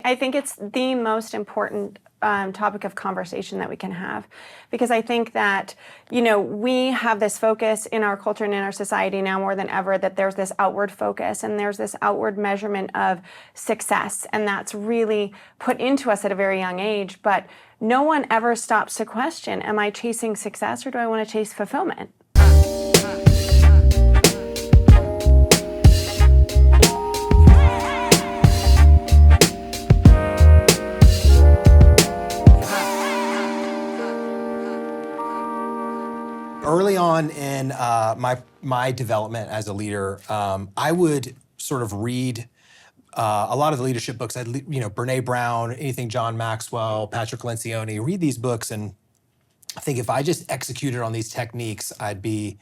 I think it's the most important topic of conversation that we can have, because I think that, we have this focus in our culture and in our society now more than ever that there's this outward focus and there's this outward measurement of success, and that's really put into us at a very young age. But no one ever stops to question, am I chasing success or do I want to chase fulfillment? Early on in my development as a leader, I would sort of read a lot of the leadership books. Brene Brown, anything John Maxwell, Patrick Lencioni. Read these books, and I think if I just executed on these techniques, I'd be,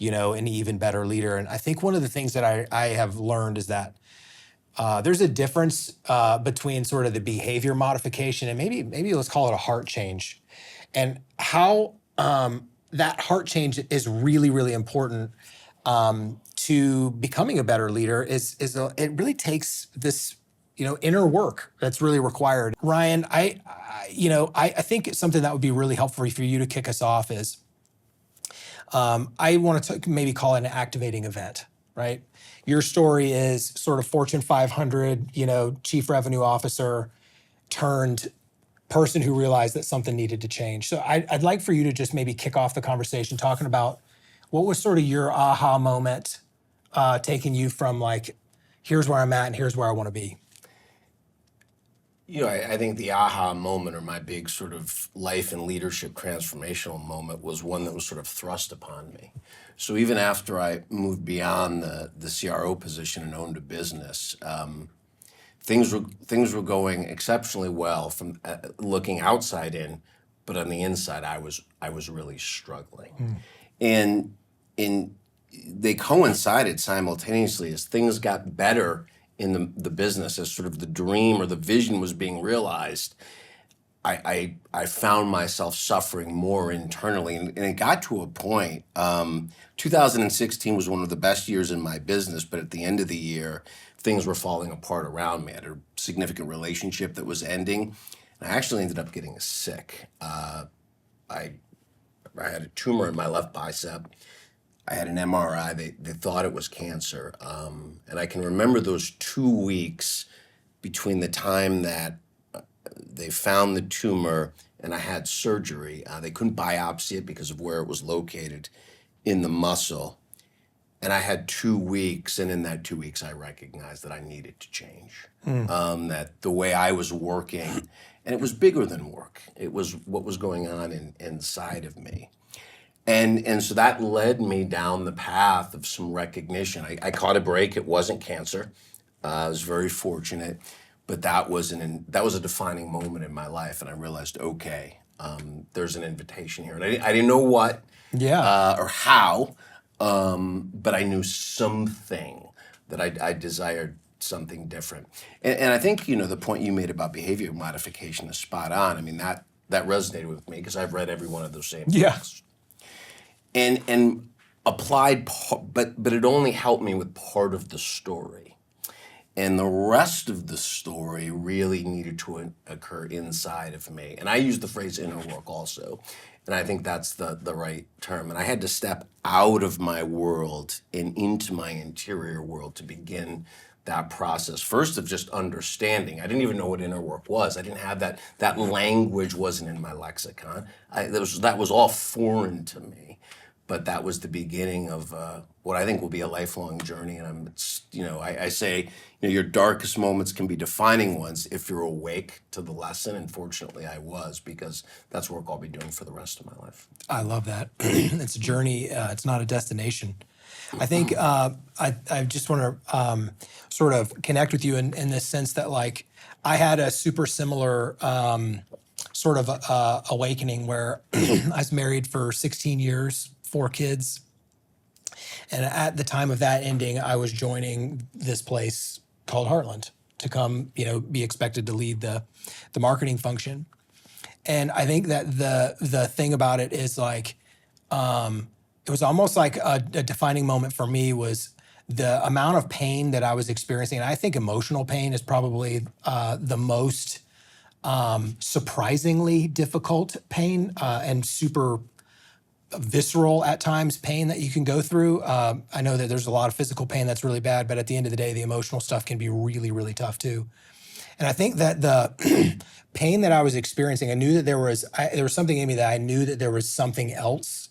an even better leader. And I think one of the things that I have learned is that there's a difference between sort of the behavior modification and maybe let's call it a heart change, and how that heart change is really, really important to becoming a better leader. It really takes this, inner work that's really required. Ryan, I think something that would be really helpful for you to kick us off is, I want to maybe call it an activating event, right? Your story is sort of Fortune 500, chief revenue officer turned person who realized that something needed to change. So I'd like for you to just maybe kick off the conversation talking about what was sort of your aha moment, taking you from like, here's where I'm at and here's where I want to be. I think the aha moment, or my big sort of life and leadership transformational moment, was one that was sort of thrust upon me. So even after I moved beyond the CRO position and owned a business, things were going exceptionally well from looking outside in, but on the inside, I was really struggling. And they coincided simultaneously as things got better in the business, as sort of the dream or the vision was being realized. I found myself suffering more internally, and it got to a point. 2016 was one of the best years in my business, but at the end of the year, things were falling apart around me. I had a significant relationship that was ending, and I actually ended up getting sick. I had a tumor in my left bicep. I had an MRI. They thought it was cancer. And I can remember those 2 weeks between the time that they found the tumor and I had surgery. They couldn't biopsy it because of where it was located in the muscle. And I had 2 weeks, and in that 2 weeks, I recognized that I needed to change. That the way I was working, and it was bigger than work. It was what was going on inside of me. And so that led me down the path of some recognition. I caught a break. It wasn't cancer. I was very fortunate, but that was a defining moment in my life, and I realized, okay, there's an invitation here. And I didn't know what or how, but I knew something that I desired something different. And I think, the point you made about behavior modification is spot on. I mean, that resonated with me because I've read every one of those same books. And applied, but it only helped me with part of the story. And the rest of the story really needed to occur inside of me. And I use the phrase inner work also. And I think that's the right term. And I had to step out of my world and into my interior world to begin that process. First, of just understanding. I didn't even know what inner work was. I didn't have that. That language wasn't in my lexicon. That was all foreign to me. But that was the beginning of what I think will be a lifelong journey. And I say, your darkest moments can be defining ones if you're awake to the lesson. And fortunately, I was, because that's work I'll be doing for the rest of my life. I love that. It's a journey. It's not a destination. I think I just want to sort of connect with you in this sense that, like, I had a super similar sort of awakening where I was married for 16 years, 4 kids. And at the time of that ending, I was joining this place called Heartland to come, be expected to lead the marketing function. And I think that the thing about it is, like, it was almost like a defining moment for me was the amount of pain that I was experiencing, and I think emotional pain is probably the most surprisingly difficult pain and super visceral at times pain that you can go through. I know that there's a lot of physical pain that's really bad, but at the end of the day, the emotional stuff can be really, really tough too. And I think that the pain that I was experiencing, I knew that there was something in me that I knew that there was something else.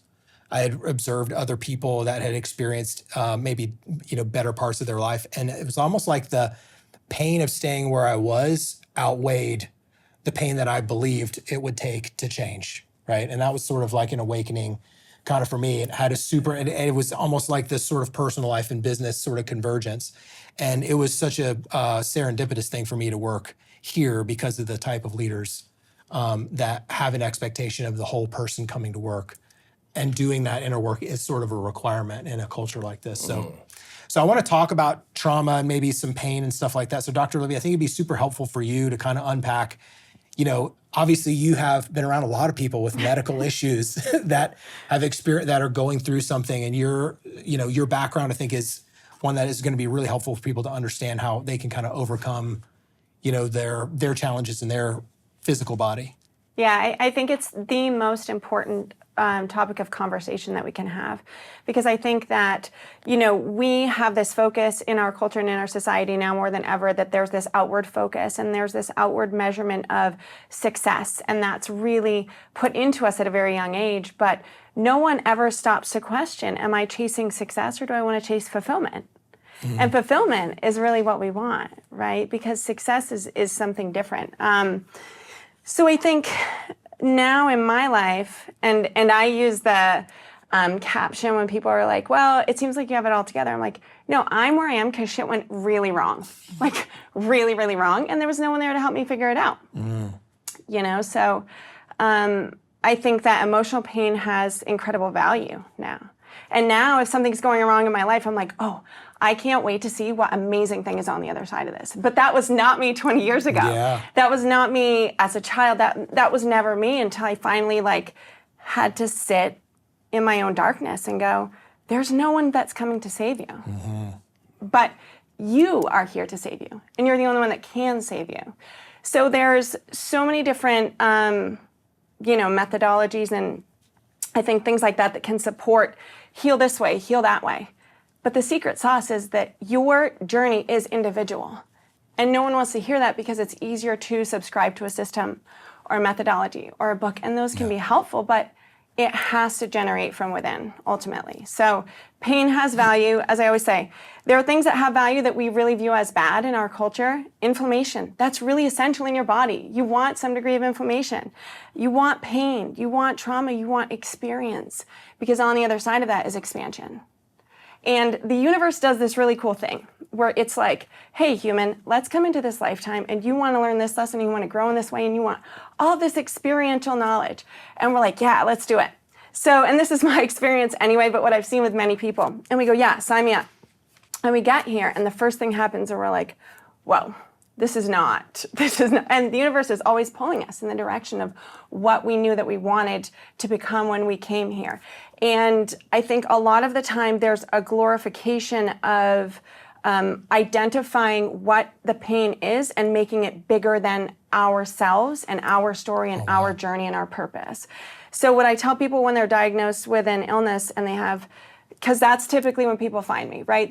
I had observed other people that had experienced maybe better parts of their life, and it was almost like the pain of staying where I was outweighed the pain that I believed it would take to change, right? And that was sort of like an awakening kind of for me. It had and it was almost like this sort of personal life and business sort of convergence. And it was such a serendipitous thing for me to work here because of the type of leaders that have an expectation of the whole person coming to work. And doing that inner work is sort of a requirement in a culture like this. So I want to talk about trauma and maybe some pain and stuff like that. So Dr. Olivia, I think it'd be super helpful for you to kind of unpack, obviously you have been around a lot of people with medical issues that have experienced, that are going through something, and your background, I think, is one that is going to be really helpful for people to understand how they can kind of overcome, their challenges in their physical body. Yeah, I think it's the most important topic of conversation that we can have, because I think that, we have this focus in our culture and in our society now more than ever that there's this outward focus and there's this outward measurement of success, and that's really put into us at a very young age. But no one ever stops to question, am I chasing success or do I want to chase fulfillment? Mm-hmm. And fulfillment is really what we want, right? Because success is something different. So I think now in my life, and I use the caption when people are like, well, it seems like you have it all together. I'm like, no, I'm where I am because shit went really wrong, like really, really wrong. And there was no one there to help me figure it out. So I think that emotional pain has incredible value now. And now if something's going wrong in my life, I'm like, oh, I can't wait to see what amazing thing is on the other side of this. But that was not me 20 years ago. Yeah. That was not me as a child. That was never me until I finally had to sit in my own darkness and go, there's no one that's coming to save you. Mm-hmm. But you are here to save you. And you're the only one that can save you. So there's so many different methodologies and I think things like that can support heal this way, heal that way. But the secret sauce is that your journey is individual. And no one wants to hear that because it's easier to subscribe to a system or a methodology or a book. And those can be helpful, but it has to generate from within, ultimately. So pain has value. As I always say, there are things that have value that we really view as bad in our culture. Inflammation, that's really essential in your body. You want some degree of inflammation. You want pain. You want trauma. You want experience. Because on the other side of that is expansion. And the universe does this really cool thing where it's like, hey, human, let's come into this lifetime and you want to learn this lesson, you want to grow in this way, and you want all this experiential knowledge. And we're like, yeah, let's do it. So, and this is my experience anyway, but what I've seen with many people. And we go, yeah, sign me up. And we get here and the first thing happens and we're like, whoa, this is not. And the universe is always pulling us in the direction of what we knew that we wanted to become when we came here. And I think a lot of the time there's a glorification of identifying what the pain is and making it bigger than ourselves and our story and our journey and our purpose. So what I tell people when they're diagnosed with an illness and they have, because that's typically when people find me, right?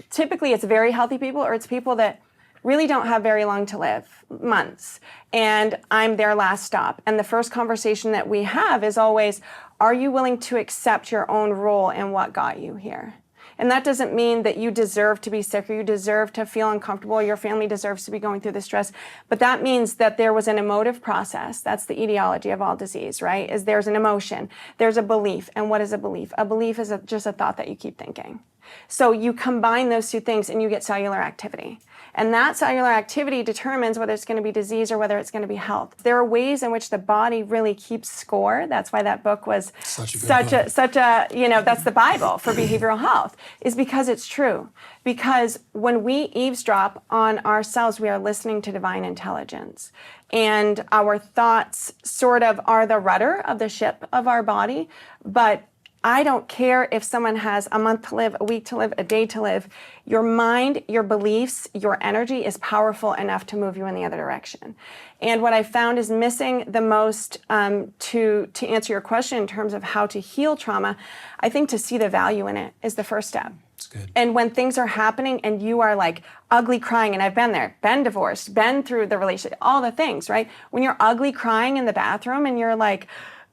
Typically it's very healthy people or it's people that really don't have very long to live, months. And I'm their last stop. And the first conversation that we have is always, are you willing to accept your own role in what got you here? And that doesn't mean that you deserve to be sick or you deserve to feel uncomfortable or your family deserves to be going through the stress. But that means that there was an emotive process. That's the etiology of all disease, right? Is there's an emotion, there's a belief. And what is a belief? A belief is just a thought that you keep thinking. So you combine those two things and you get cellular activity. And that cellular activity determines whether it's going to be disease or whether it's going to be health. There are ways in which the body really keeps score. That's why that book was such a that's the Bible for behavioral health, is because it's true. Because when we eavesdrop on ourselves, we are listening to divine intelligence. And our thoughts sort of are the rudder of the ship of our body, but I don't care if someone has a month to live, a week to live, a day to live. Your mind, your beliefs, your energy is powerful enough to move you in the other direction. And what I found is missing the most to answer your question in terms of how to heal trauma, I think to see the value in it is the first step. That's good. And when things are happening and you are like ugly crying, and I've been there, been divorced, been through the relationship, all the things, right? When you're ugly crying in the bathroom and you're like,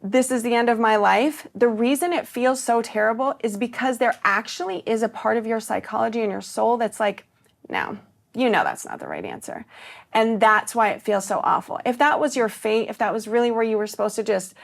this is the end of my life, the reason it feels so terrible is because there actually is a part of your psychology and your soul that's like, no, you know that's not the right answer. And that's why it feels so awful. If that was your fate, if that was really where you were supposed to just,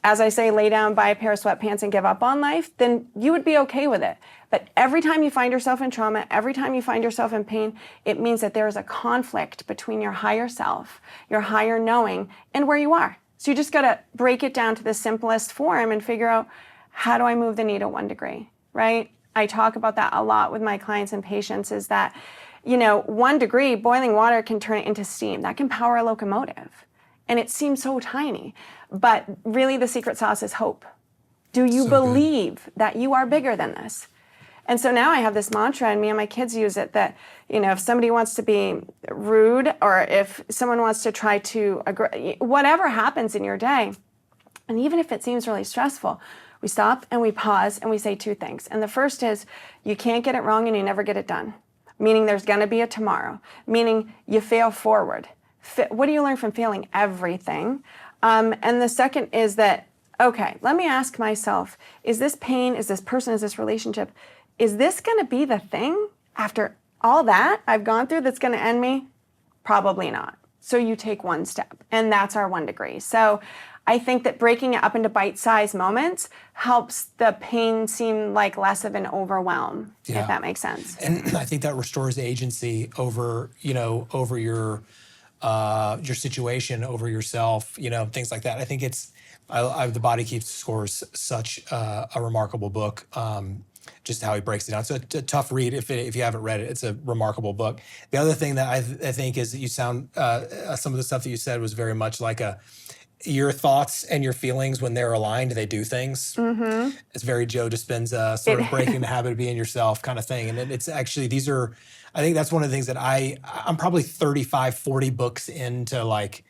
as I say, lay down, buy a pair of sweatpants and give up on life, then you would be okay with it. But every time you find yourself in trauma, every time you find yourself in pain, it means that there is a conflict between your higher self, your higher knowing, and where you are. So you just got to break it down to the simplest form and figure out, how do I move the needle 1 degree, right? I talk about that a lot with my clients and patients, is that, 1 degree, boiling water can turn it into steam. That can power a locomotive. And it seems so tiny. But really the secret sauce is hope. Do you believe that you are bigger than this? And so now I have this mantra, and me and my kids use it, that, if somebody wants to be rude, or if someone wants to try to agree, whatever happens in your day, and even if it seems really stressful, we stop and we pause and we say 2 things. And the first is, you can't get it wrong and you never get it done. Meaning there's going to be a tomorrow. Meaning you fail forward. What do you learn from failing? Everything. And the second is that, okay, let me ask myself, is this pain, is this person, is this relationship, is this going to be the thing after all that I've gone through that's going to end me? Probably not. So you take 1 step, and that's our 1 degree. So I think that breaking it up into bite-sized moments helps the pain seem like less of an overwhelm, if that makes sense. And I think that restores agency over, over your situation, over yourself, things like that. I think The Body Keeps Score is such a remarkable book. Just how he breaks it down. So it's a tough read if you haven't read it. It's a remarkable book. The other thing that I think is that you sound, some of the stuff that you said was very much like your thoughts and your feelings, when they're aligned, they do things. Mm-hmm. It's very Joe Dispenza, sort of breaking the habit of being yourself kind of thing. And it's actually, I think that's one of the things that I'm probably 35, 40 books into like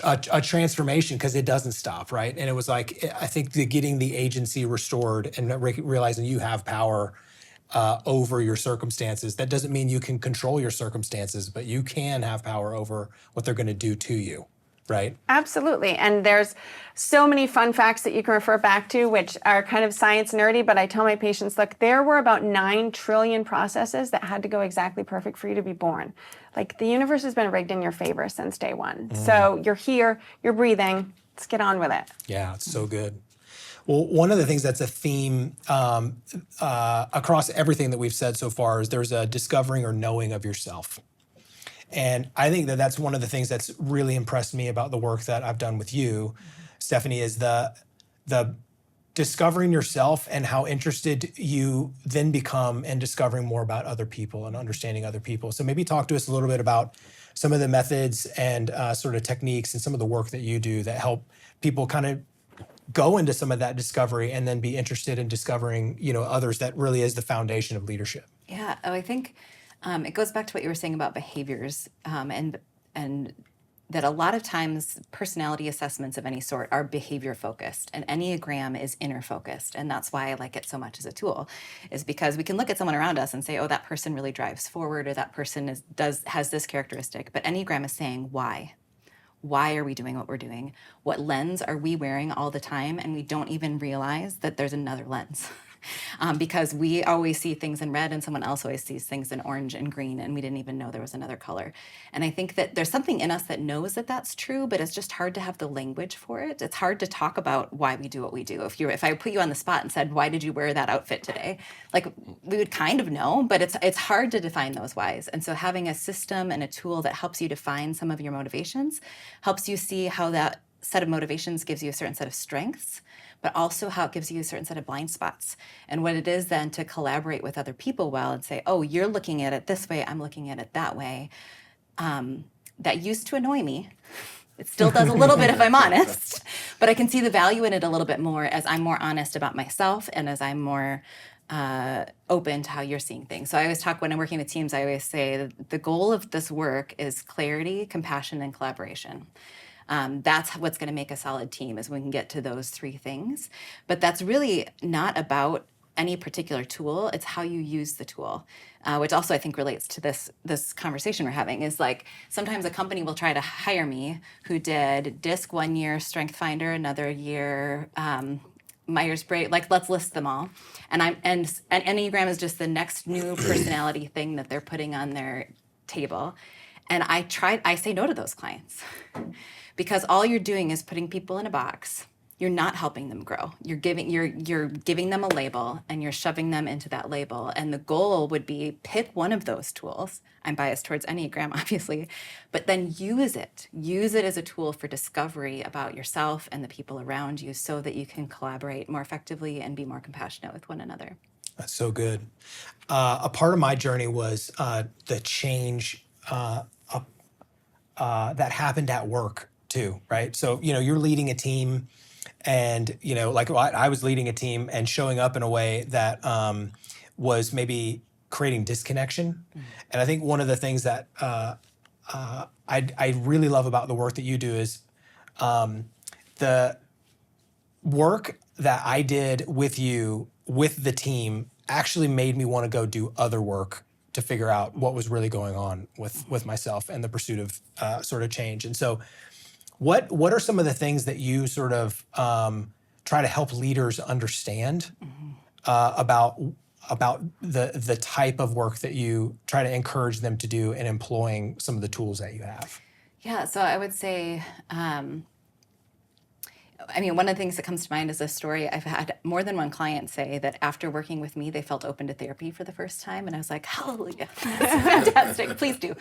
a transformation, because it doesn't stop, right? And it was like, I think getting the agency restored and realizing you have power over your circumstances. That doesn't mean you can control your circumstances, but you can have power over what they're going to do to you, right? Absolutely. And there's so many fun facts that you can refer back to, which are kind of science nerdy, but I tell my patients, look, there were about 9 trillion processes that had to go exactly perfect for you to be born. Like, the universe has been rigged in your favor since day one. So you're here, you're breathing, let's get on with it. Yeah, it's so good. Well, one of the things that's a theme across everything that we've said so far is there's a discovering or knowing of yourself. And I think that that's one of the things that's really impressed me about the work that I've done with you, Stephanie, is the discovering yourself and how interested you then become in discovering more about other people and understanding other people. So maybe talk to us a little bit about some of the methods and sort of techniques and some of the work that you do that help people kind of go into some of that discovery and then be interested in discovering, others. That really is the foundation of leadership. Yeah, I think it goes back to what you were saying about behaviors, and that a lot of times personality assessments of any sort are behavior focused, and Enneagram is inner focused. And that's why I like it so much as a tool, is because we can look at someone around us and say, oh, that person really drives forward, or that person has this characteristic. But Enneagram is saying, why? Why are we doing what we're doing? What lens are we wearing all the time? And we don't even realize that there's another lens. Because we always see things in red and someone else always sees things in orange and green, and we didn't even know there was another color. And I think that there's something in us that knows that that's true, but it's just hard to have the language for it. It's hard to talk about why we do what we do. If I put you on the spot and said, why did you wear that outfit today? Like, we would kind of know, but it's hard to define those whys. And so having a system and a tool that helps you define some of your motivations helps you see how that set of motivations gives you a certain set of strengths, but also how it gives you a certain set of blind spots. And what it is then to collaborate with other people well and say, oh, you're looking at it this way, I'm looking at it that way. That used to annoy me. It still does a little bit if I'm honest. But I can see the value in it a little bit more as I'm more honest about myself and as I'm more open to how you're seeing things. So I always talk when I'm working with teams, I always say that the goal of this work is clarity, compassion, and collaboration. That's what's going to make a solid team is when we can get to those three things. But that's really not about any particular tool. It's how you use the tool, which also I think relates to this conversation we're having. Is like sometimes a company will try to hire me who did DISC 1 year, Strength Finder another year. Myers-Briggs, like let's list them all, and Enneagram is just the next new personality thing that they're putting on their table, and I say no to those clients because all you're doing is putting people in a box. You're not helping them grow. You're giving them a label and you're shoving them into that label. And the goal would be pick one of those tools. I'm biased towards Enneagram, obviously, but then use it. Use it as a tool for discovery about yourself and the people around you so that you can collaborate more effectively and be more compassionate with one another. That's so good. A part of my journey was the change that happened at work too, right? So, you're leading a team and, like I was leading a team and showing up in a way that was maybe creating disconnection. And I think one of the things that I really love about the work that you do is the work that I did with you, with the team, actually made me want to go do other work to figure out what was really going on with myself and the pursuit of sort of change. And so what are some of the things that you sort of try to help leaders understand about the type of work that you try to encourage them to do in employing some of the tools that you have? Yeah, so I would say, one of the things that comes to mind is a story. I've had more than one client say that after working with me, they felt open to therapy for the first time. And I was like, hallelujah, that's fantastic, please do.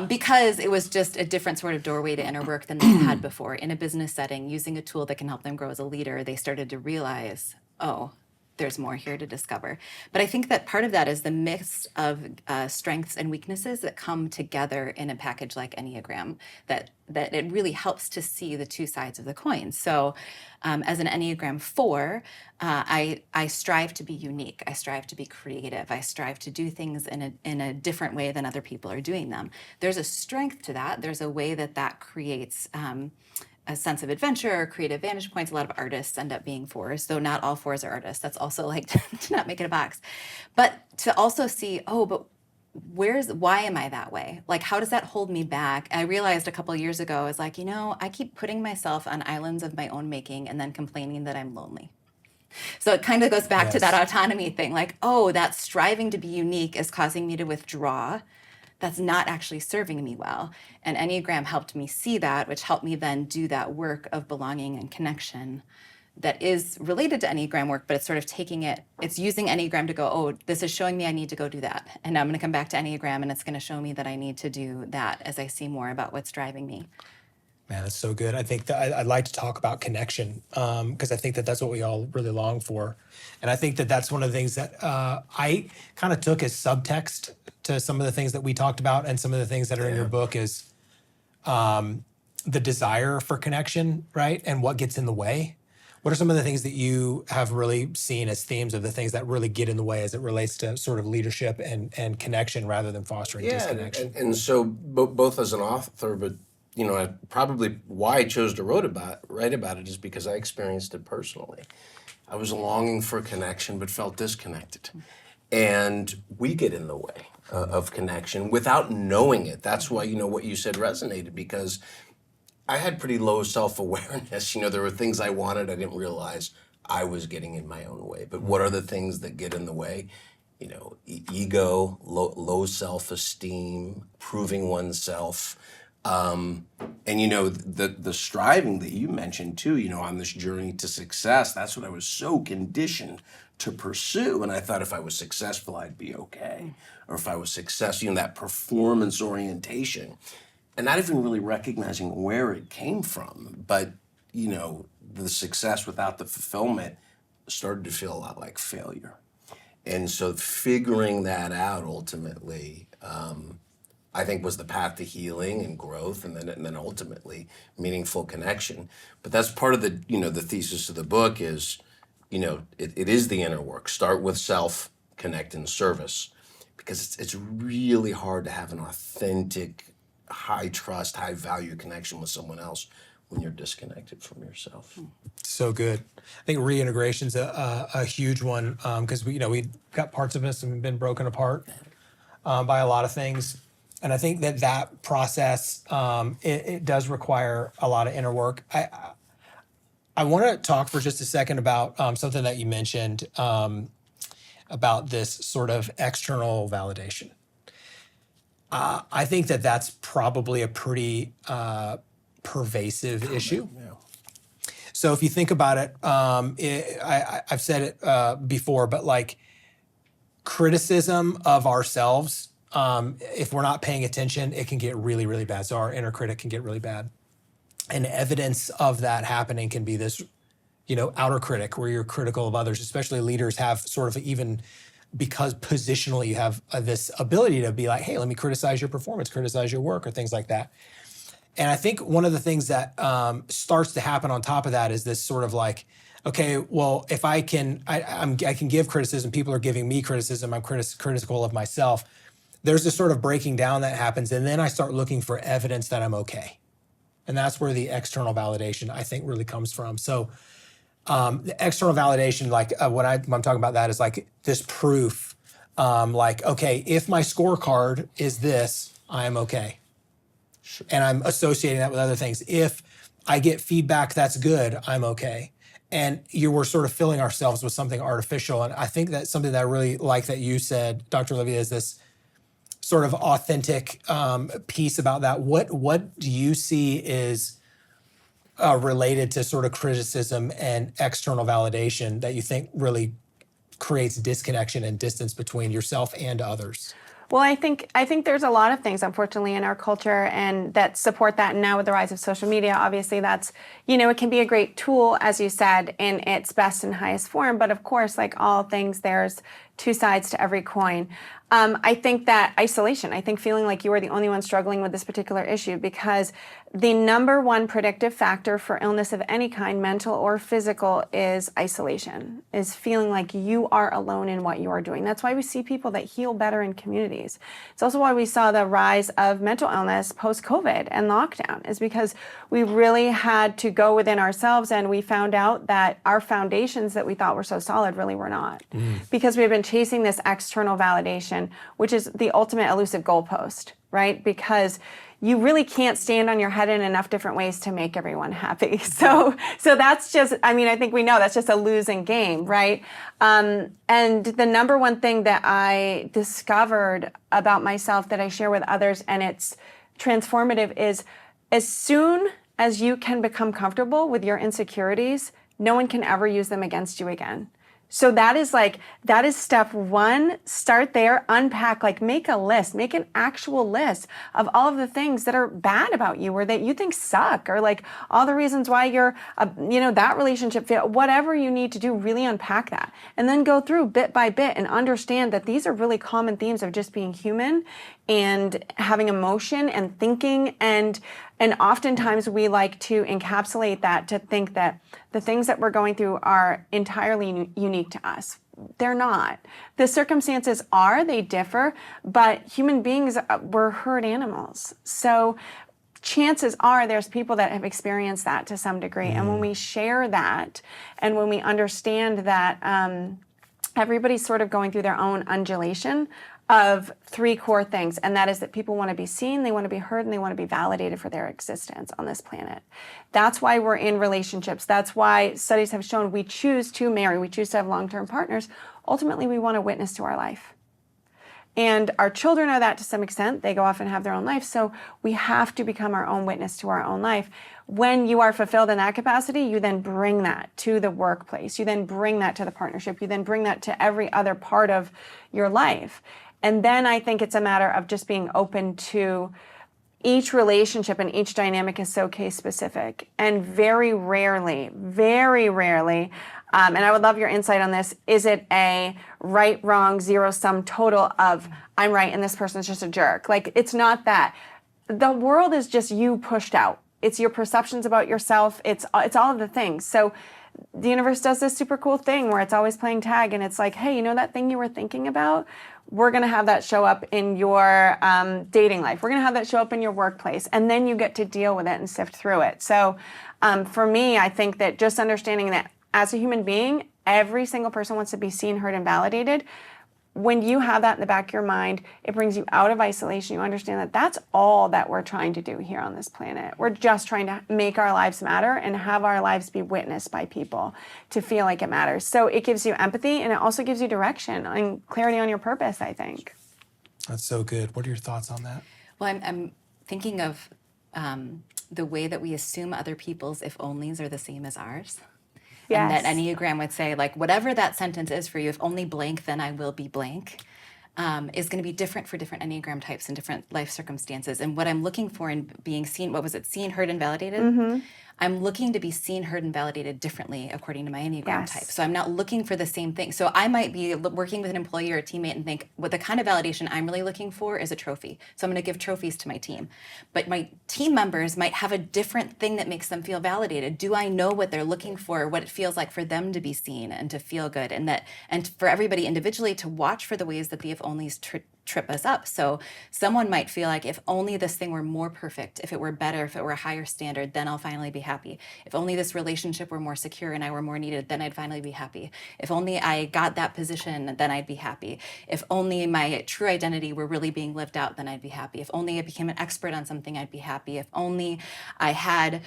Because it was just a different sort of doorway to inner work than they had before. In a business setting, using a tool that can help them grow as a leader, they started to realize, oh, there's more here to discover. But I think that part of that is the mix of strengths and weaknesses that come together in a package like Enneagram, that it really helps to see the two sides of the coin. So as an Enneagram 4, I strive to be unique. I strive to be creative. I strive to do things in a different way than other people are doing them. There's a strength to that. There's a way that creates a sense of adventure or creative vantage points. A lot of artists end up being 4s, though not all 4s are artists. That's also like to not make it a box. But to also see, but why am I that way? Like, how does that hold me back? I realized a couple of years ago, I was like, I keep putting myself on islands of my own making and then complaining that I'm lonely. So it kind of goes back to that autonomy thing. Like, that striving to be unique is causing me to withdraw. That's not actually serving me well. And Enneagram helped me see that, which helped me then do that work of belonging and connection that is related to Enneagram work, but it's sort of it's using Enneagram to go, this is showing me I need to go do that. And now I'm going to come back to Enneagram and it's going to show me that I need to do that as I see more about what's driving me. Man, that's so good. I think that I'd like to talk about connection because I think that that's what we all really long for. And I think that that's one of the things that I kind of took as subtext to some of the things that we talked about and some of the things that are in your book is the desire for connection, right? And what gets in the way. What are some of the things that you have really seen as themes of the things that really get in the way as it relates to sort of leadership and connection rather than fostering disconnection? And so both as an author, but probably why I chose to write about it is because I experienced it personally. I was longing for connection, but felt disconnected. And we get in the way of connection without knowing it. That's why, what you said resonated, because I had pretty low self-awareness. There were things I wanted, I didn't realize I was getting in my own way. But what are the things that get in the way? Ego, low self-esteem, proving oneself. And the striving that you mentioned too, on this journey to success, that's what I was so conditioned to pursue. And I thought if I was successful, I'd be okay. Or if I was successful, that performance orientation. And not even really recognizing where it came from. But, the success without the fulfillment started to feel a lot like failure. And so figuring that out ultimately, I think was the path to healing and growth, and then ultimately meaningful connection. But that's part of the, you know, the thesis of the book is, you know, it is the inner work. Start with self, connect, and service, because it's really hard to have an authentic, high trust, high value connection with someone else when you're disconnected from yourself. So good. I think reintegration's a huge one, because we got parts of us that have been broken apart by a lot of things, and I think that process it does require a lot of inner work. I want to talk for just a second about something that you mentioned about this sort of external validation. I think that's probably a pretty pervasive issue. Yeah. So if you think about it, I've said it before, but like criticism of ourselves, if we're not paying attention, it can get really, really bad. So our inner critic can get really bad. And evidence of that happening can be this, outer critic where you're critical of others, especially leaders have sort of even because positionally you have this ability to be like, hey, let me criticize your performance, criticize your work or things like that. And I think one of the things that starts to happen on top of that is this sort of like, okay, well, if I can give criticism, people are giving me criticism, I'm critical of myself. There's this sort of breaking down that happens. And then I start looking for evidence that I'm okay. And that's where the external validation, I think, really comes from. So the external validation, like when I'm talking about that is like this proof, like, okay, if my scorecard is this, I'm okay. Sure. And I'm associating that with other things. If I get feedback that's good, I'm okay. And we're sort of filling ourselves with something artificial. And I think that's something that I really like that you said, Dr. Olivia, is this sort of authentic piece about that. What do you see is related to sort of criticism and external validation that you think really creates disconnection and distance between yourself and others? Well, I think there's a lot of things, unfortunately, in our culture and that support that. And now with the rise of social media, obviously that's, it can be a great tool, as you said, in its best and highest form. But of course, like all things, there's two sides to every coin. I think that isolation, feeling like you are the only one struggling with this particular issue, because the number one predictive factor for illness of any kind, mental or physical, is isolation, is feeling like you are alone in what you are doing. That's why we see people that heal better in communities. It's also why we saw the rise of mental illness post-COVID and lockdown, is because we really had to go within ourselves, and we found out that our foundations that we thought were so solid really were not. Because we've been chasing this external validation, which is the ultimate elusive goalpost, right? Because you really can't stand on your head in enough different ways to make everyone happy. So that's just, I think we know that's just a losing game, right? And the number one thing that I discovered about myself that I share with others, and it's transformative, is as soon as you can become comfortable with your insecurities, no one can ever use them against you again. So that is step one. Start there, unpack, make a list, make an actual list of all of the things that are bad about you or that you think suck, or all the reasons why you're, that relationship failed, whatever you need to do, really unpack that. And then go through bit by bit and understand that these are really common themes of just being human and having emotion and thinking, and oftentimes we like to encapsulate that to think that the things that we're going through are entirely unique to us. They're not. The circumstances they differ, but human beings, we're herd animals. So chances are there's people that have experienced that to some degree. And when we share that, and when we understand that everybody's sort of going through their own undulation of three core things, and that is that people want to be seen, they want to be heard, and they want to be validated for their existence on this planet. That's why we're in relationships. That's why studies have shown we choose to marry, we choose to have long-term partners. Ultimately, we want a witness to our life. And our children are that to some extent. They go off and have their own life. So we have to become our own witness to our own life. When you are fulfilled in that capacity, you then bring that to the workplace. You then bring that to the partnership. You then bring that to every other part of your life. And then I think it's a matter of just being open to each relationship, and each dynamic is so case specific. And very rarely and I would love your insight on this. Is it a right, wrong, zero sum total of I'm right and this person's just a jerk? Like, it's not that. The world is just you pushed out. It's your perceptions about yourself. It's all of the things. So the universe does this super cool thing where it's always playing tag, and it's like, hey, you know that thing you were thinking about? We're going to have that show up in your dating life. We're going to have that show up in your workplace, and then you get to deal with it and sift through it. So for me, I think that just understanding that as a human being, every single person wants to be seen, heard, and validated. When you have that in the back of your mind, it brings you out of isolation. You understand that that's all that we're trying to do here on this planet. We're just trying to make our lives matter and have our lives be witnessed by people to feel like it matters. So it gives you empathy, and it also gives you direction and clarity on your purpose, I think. That's so good. What are your thoughts on that? Well, I'm thinking of the way that we assume other people's if onlys are the same as ours. And that Yes. Enneagram would say, like, whatever that sentence is for you, if only blank, then I will be blank, is going to be different for different Enneagram types and different life circumstances. And what I'm looking for in being seen, what was it, seen, heard, and validated? I'm looking to be seen, heard, and validated differently according to my Enneagram Yes. type. So I'm not looking for the same thing. So I might be working with an employee or a teammate and think, what the kind of validation I'm really looking for is a trophy. So I'm going to give trophies to my team. But my team members might have a different thing that makes them feel validated. Do I know what they're looking for, what it feels like for them to be seen and to feel good? And for everybody individually to watch for the ways that the if onlys trip us up. So someone might feel like, if only this thing were more perfect, if it were better, if it were a higher standard, then I'll finally be happy. If only this relationship were more secure and I were more needed, then I'd finally be happy. If only I got that position, then I'd be happy. If only my true identity were really being lived out, then I'd be happy. If only I became an expert on something, I'd be happy. If only I had,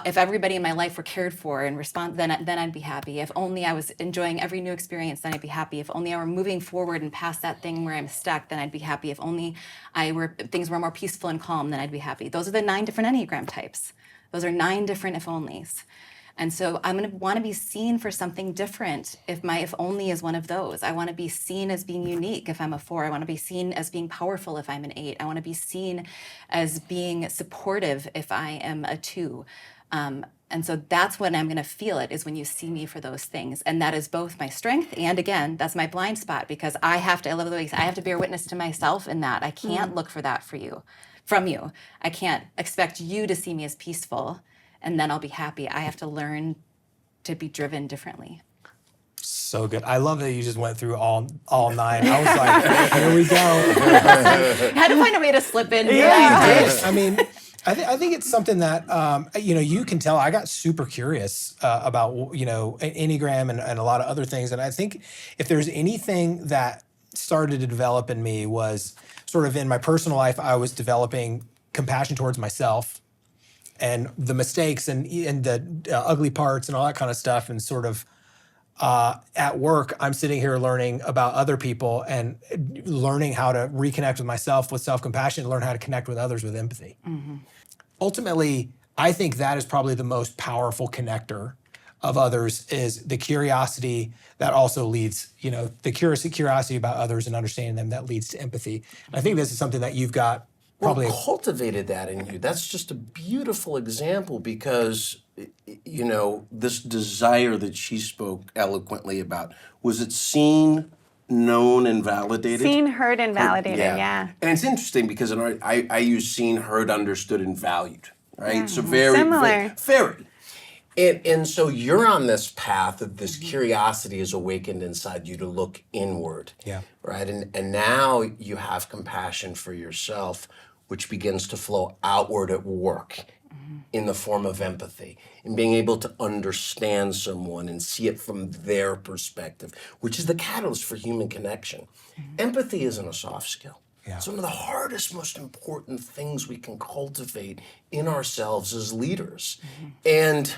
if everybody in my life were cared for and then I'd be happy. If only I was enjoying every new experience, then I'd be happy. If only I were moving forward and past that thing where I'm stuck, then I'd be happy. If only things were more peaceful and calm, then I'd be happy. Those are the 9 different Enneagram types. Those are 9 different if onlys. And so I'm going to want to be seen for something different if my if only is one of those. I want to be seen as being unique if I'm a 4. I want to be seen as being powerful if I'm an 8. I want to be seen as being supportive if I am a 2. And so that's when I'm going to feel it, is when you see me for those things. And that is both my strength and, again, that's my blind spot, because I have to bear witness to myself in that. I can't look for that from you. I can't expect you to see me as peaceful and then I'll be happy. I have to learn to be driven differently. So good. I love that you just went through all 9. I was like, here we go. I had to find a way to slip in. Yeah, you did. I mean, I think it's something that, you can tell. I got super curious about, Enneagram and a lot of other things. And I think if there's anything that started to develop in me was sort of in my personal life, I was developing compassion towards myself and the mistakes and the ugly parts and all that kind of stuff. And sort of at work, I'm sitting here learning about other people and learning how to reconnect with myself with self-compassion, learn how to connect with others with empathy. Mm-hmm. Ultimately, I think that is probably the most powerful connector of others, is the curiosity that also leads, the curiosity about others and understanding them that leads to empathy. And I think this is something that you've got probably cultivated that in you. That's just a beautiful example, because this desire that she spoke eloquently about, was it seen, known, and validated? Seen, heard, and validated, yeah. And it's interesting because in art, I use seen, heard, understood, and valued, right? Yeah. So very Similar. very. And so you're on this path of this curiosity is awakened inside you to look inward, right? And now you have compassion for yourself, which begins to flow outward at work in the form of empathy, and being able to understand someone and see it from their perspective, which is the catalyst for human connection. Empathy isn't a soft skill. Yeah. It's one of the hardest, most important things we can cultivate in ourselves as leaders. And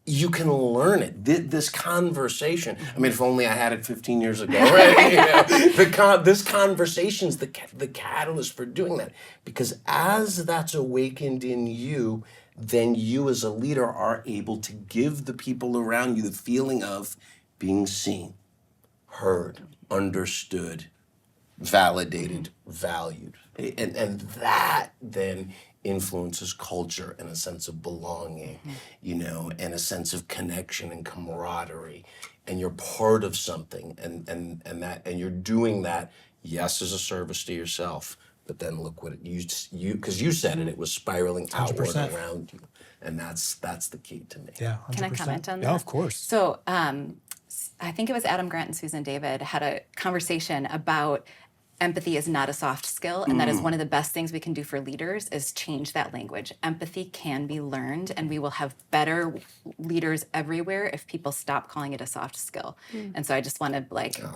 you can learn it. This conversation, I mean, if only I had it 15 years ago, right? This conversation's the catalyst for doing that. Because as that's awakened in you, then you as a leader are able to give the people around you the feeling of being seen, heard, understood, validated, valued. And that then influences culture and a sense of belonging, and a sense of connection and camaraderie, and you're part of something, and you're doing that, yes, as a service to yourself, but then look what you because you said it was spiraling outward 100%. around you, and that's the key to me. Yeah, 100%. Can I comment on that? Yeah, of course. So I think it was Adam Grant and Susan David had a conversation about empathy is not a soft skill, and that is one of the best things we can do for leaders is change that language. Empathy can be learned, and we will have better leaders everywhere if people stop calling it a soft skill. And so I just want to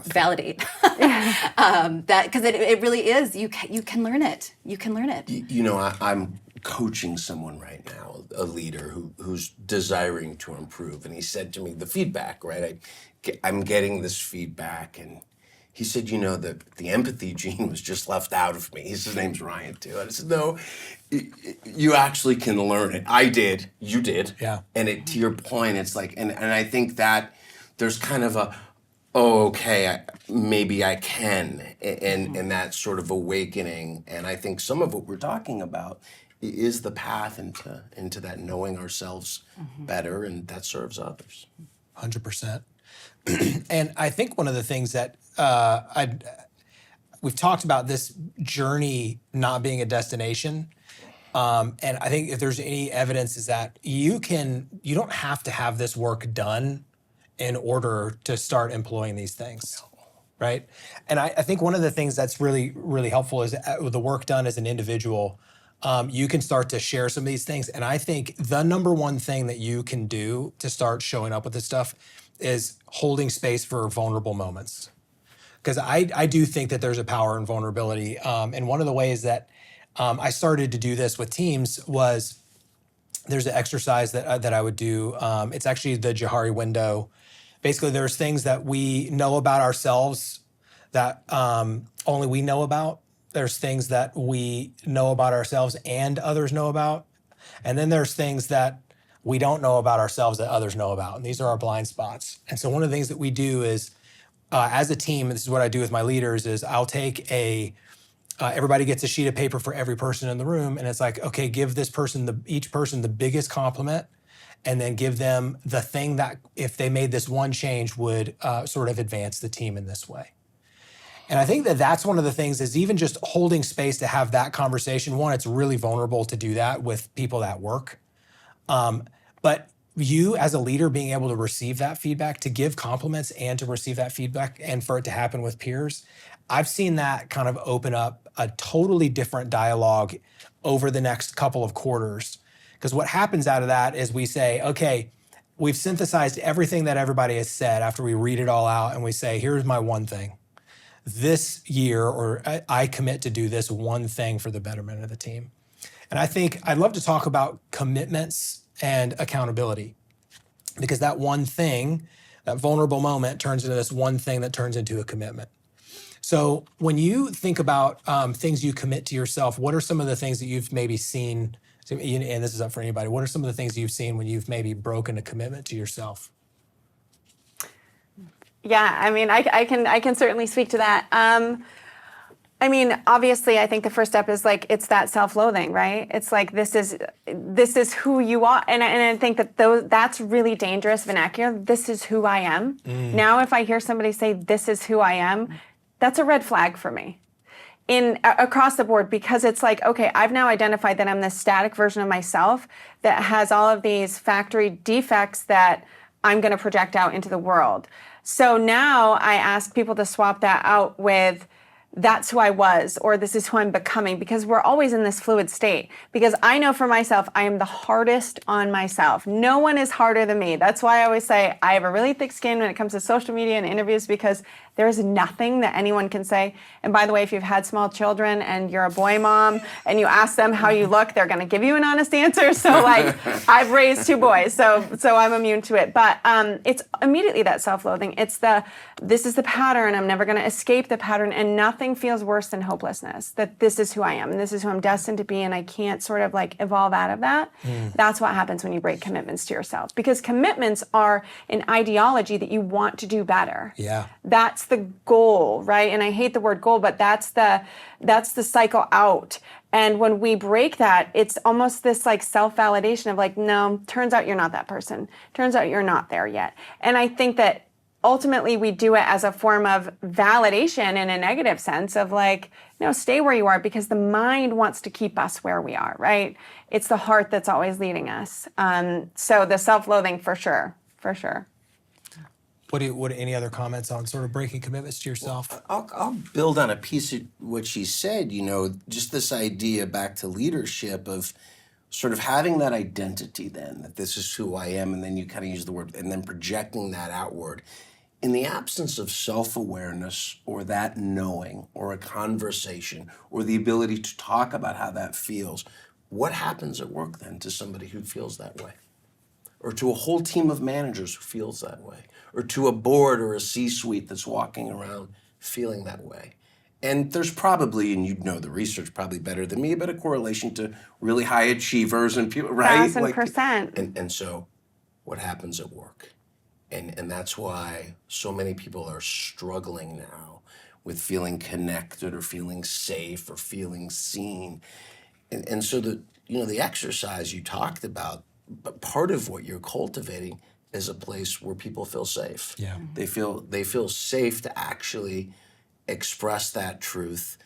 validate that, because it really is. You can learn it. You can learn it. I'm coaching someone right now, a leader who's desiring to improve, and he said to me, the feedback, right? I'm getting this feedback, and he said, the empathy gene was just left out of me. His name's Ryan, too. And I said, no, you actually can learn it. I did. You did. Yeah. And to your point, it's like, and I think that there's kind of okay, maybe I can, and that sort of awakening. And I think some of what we're talking about is the path into that knowing ourselves better, and that serves others. 100%. And I think one of the things that we've talked about this journey not being a destination, and I think if there's any evidence is that you don't have to have this work done in order to start employing these things, right? And I think one of the things that's really, really helpful is the work done as an individual. You can start to share some of these things. And I think the number one thing that you can do to start showing up with this stuff is holding space for vulnerable moments. Because I do think that there's a power in vulnerability. And one of the ways that I started to do this with teams was there's an exercise that I would do. It's actually the Johari window. Basically, there's things that we know about ourselves that only we know about. There's things that we know about ourselves and others know about. And then there's things that we don't know about ourselves that others know about. And these are our blind spots. And so one of the things that we do is, as a team, and this is what I do with my leaders, is I'll take everybody gets a sheet of paper for every person in the room. And it's like, okay, give each person the biggest compliment, and then give them the thing that if they made this one change would sort of advance the team in this way. And I think that that's one of the things is even just holding space to have that conversation. One, it's really vulnerable to do that with people at work. But you as a leader being able to receive that feedback, to give compliments and to receive that feedback and for it to happen with peers, I've seen that kind of open up a totally different dialogue over the next couple of quarters. Because what happens out of that is we say, okay, we've synthesized everything that everybody has said after we read it all out and we say, here's my one thing. This year, or I commit to do this one thing for the betterment of the team. And I think I'd love to talk about commitments and accountability, because that one thing, that vulnerable moment turns into this one thing that turns into a commitment. So when you think about things you commit to yourself, what are some of the things that you've maybe seen, and this is up for anybody, what are some of the things you've seen when you've maybe broken a commitment to yourself? Yeah, I mean, I can certainly speak to that. I mean, obviously, I think the first step is it's that self-loathing, right? It's like this is who you are, and I think that that's really dangerous vernacular. This is who I am. Now, if I hear somebody say this is who I am, that's a red flag for me. Across the board, because it's like, okay, I've now identified that I'm this static version of myself that has all of these factory defects that I'm going to project out into the world. So now I ask people to swap that out with that's who I was, or this is who I'm becoming, because we're always in this fluid state. Because I know for myself, I am the hardest on myself. No one is harder than me. That's why I always say I have a really thick skin when it comes to social media and interviews, because there is nothing that anyone can say. And by the way, if you've had small children and you're a boy mom and you ask them how you look, they're going to give you an honest answer. So I've raised two boys, so I'm immune to it. But it's immediately that self-loathing. It's this is the pattern. I'm never going to escape the pattern, and nothing feels worse than hopelessness. That this is who I am, and this is who I'm destined to be, and I can't sort of evolve out of that. That's what happens when you break commitments to yourself, because commitments are an ideology that you want to do better. Yeah. That's the goal, right? And I hate the word goal, but that's the cycle out. And when we break that, it's almost this like self-validation of like, no, turns out you're not that person. Turns out you're not there yet. And I think that ultimately we do it as a form of validation in a negative sense of like, no, stay where you are, because the mind wants to keep us where we are, right? It's the heart that's always leading us. So the self-loathing for sure. What any other comments on sort of breaking commitments to yourself? I'll build on a piece of what she said, just this idea back to leadership of sort of having that identity then, that this is who I am, and then you kind of use the word, and then projecting that outward. In the absence of self-awareness or that knowing or a conversation or the ability to talk about how that feels, what happens at work then to somebody who feels that way? Or to a whole team of managers who feels that way? Or to a board or a C-suite that's walking around feeling that way? And there's probably, and you'd know the research probably better than me, but a correlation to really high achievers and people, right? 1,000%. And so what happens at work? And that's why so many people are struggling now with feeling connected or feeling safe or feeling seen. And so the exercise you talked about, but part of what you're cultivating is a place where people feel safe. Yeah. They feel safe to actually express that truth,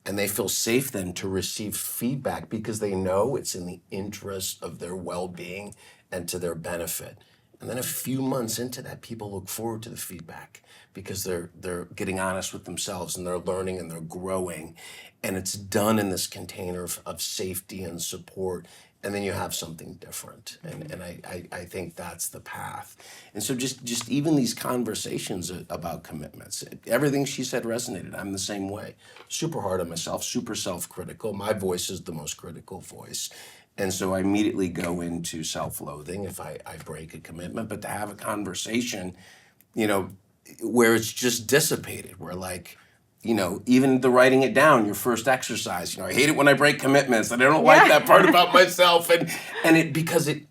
and they feel safe then to receive feedback because they know it's in the interest of their well-being and to their benefit. And then a few months into that, people look forward to the feedback because they're getting honest with themselves and they're learning and they're growing. And it's done in this container of safety and support. And then you have something different. And I think that's the path. And so just even these conversations about commitments, everything she said resonated. I'm the same way. Super hard on myself, super self-critical. My voice is the most critical voice. And so I immediately go into self-loathing if I break a commitment. But to have a conversation, where it's just dissipated, where like, even the writing it down, your first exercise, I hate it when I break commitments and I don't like that part about myself. And it, because it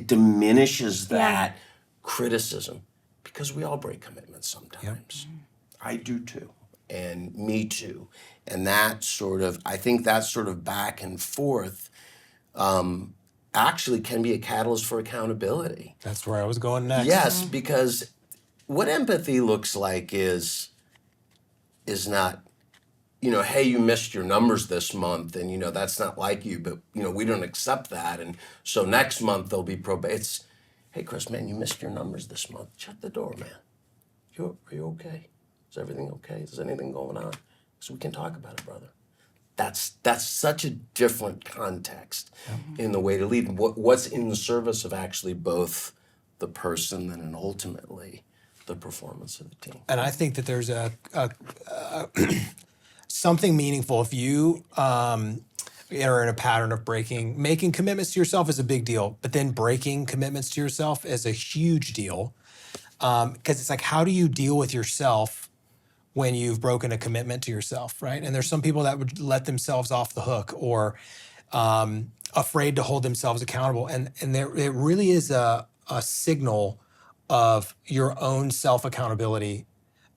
diminishes that criticism, because we all break commitments sometimes. Yep. I do too. And me too. And that I think that sort of back and forth actually can be a catalyst for accountability. That's where I was going next. Yes, because what empathy looks like is not, hey, you missed your numbers this month, and that's not like you, but we don't accept that, and so next month there'll be It's, hey, Chris, man, you missed your numbers this month. Shut the door, man. Are you okay? Is everything okay? Is anything going on? So we can talk about it, brother. That's such a different context in the way to lead. What's in the service of actually both the person and ultimately the performance of the team. And I think that there's a something meaningful if you are in a pattern of making commitments to yourself is a big deal, but then breaking commitments to yourself is a huge deal. Because it's like, how do you deal with yourself when you've broken a commitment to yourself, right? And there's some people that would let themselves off the hook or afraid to hold themselves accountable. And it really is a signal of your own self-accountability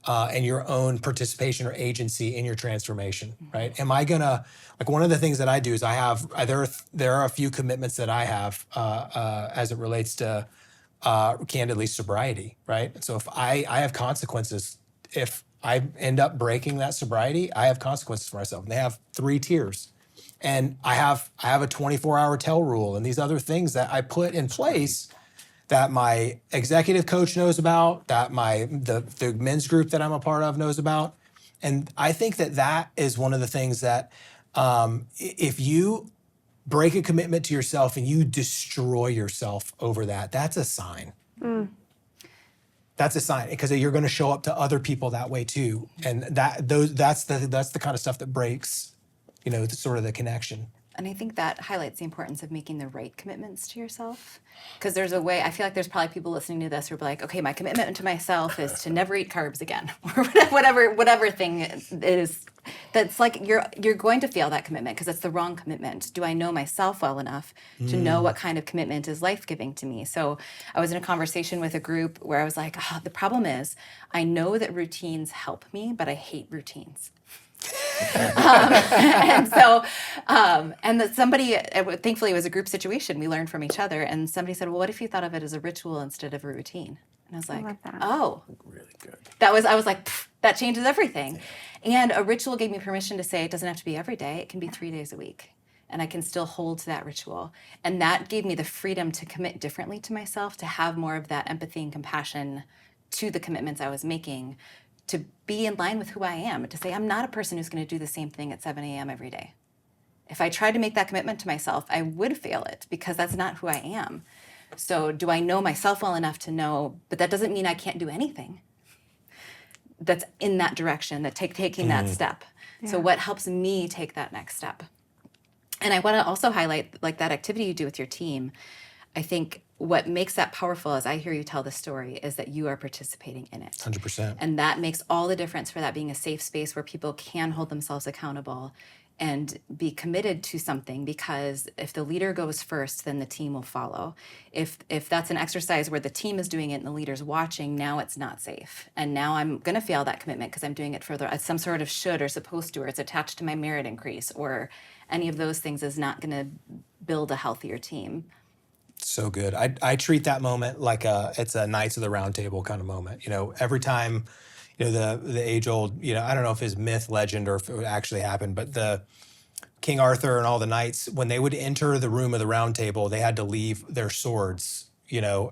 and your own participation or agency in your transformation, right? Am I gonna, like one of the things that I do is there are a few commitments that I have as it relates to candidly sobriety, right? And so if I have consequences, if I end up breaking that sobriety, I have consequences for myself. And they have 3 tiers. And I have a 24-hour tell rule and these other things that I put in place that my executive coach knows about, that the men's group that I'm a part of knows about. And I think that is one of the things that if you break a commitment to yourself and you destroy yourself over that, that's a sign. That's a sign, because you're going to show up to other people that way too, and that's the kind of stuff that breaks, sort of the connection. And I think that highlights the importance of making the right commitments to yourself. Because there's a way, I feel like there's probably people listening to this who are like, okay, my commitment to myself is to never eat carbs again, or whatever thing it is that's like you're going to fail that commitment because it's the wrong commitment. Do I know myself well enough to know what kind of commitment is life-giving to me? So I was in a conversation with a group where I was like, the problem is I know that routines help me, but I hate routines. And so, and that somebody, thankfully it was a group situation, we learned from each other, and somebody said, well, what if you thought of it as a ritual instead of a routine? And I was like, love that. oh, Really good. I was like, that changes everything. And a ritual gave me permission to say it doesn't have to be every day, it can be 3 days a week. And I can still hold to that ritual. And that gave me the freedom to commit differently to myself, to have more of that empathy and compassion to the commitments I was making, to be in line with who I am, to say I'm not a person who's going to do the same thing at 7 a.m. every day. If I tried to make that commitment to myself, I would fail it because that's not who I am. So do I know myself well enough to know, but that doesn't mean I can't do anything that's in that direction, that taking that step. So what helps me take that next step? And I want to also highlight like that activity you do with your team. I think what makes that powerful, as I hear you tell the story, is that you are participating in it. 100%. And that makes all the difference for that being a safe space where people can hold themselves accountable and be committed to something, because if the leader goes first, then the team will follow. If that's an exercise where the team is doing it and the leader's watching, now it's not safe. And now I'm going to fail that commitment because I'm doing it further. Some sort of should or supposed to, or it's attached to my merit increase, or any of those things is not going to build a healthier team. So good. I treat that moment like it's a Knights of the Round Table kind of moment. Every time, the age old, I don't know if it's myth, legend, or if it actually happened, but the King Arthur and all the knights, when they would enter the room of the Round Table, they had to leave their swords,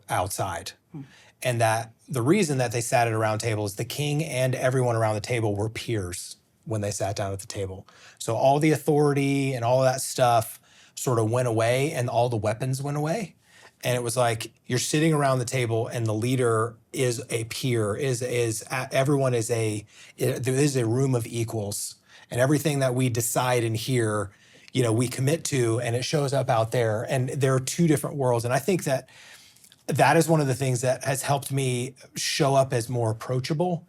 outside. And that the reason that they sat at a round table is the king and everyone around the table were peers when they sat down at the table. So all the authority and all of that stuff sort of went away, and all the weapons went away. And it was like you're sitting around the table, and the leader is a peer. Everyone is there is a room of equals, and everything that we decide in here, we commit to, and it shows up out there. And there are two different worlds. And I think that is one of the things that has helped me show up as more approachable.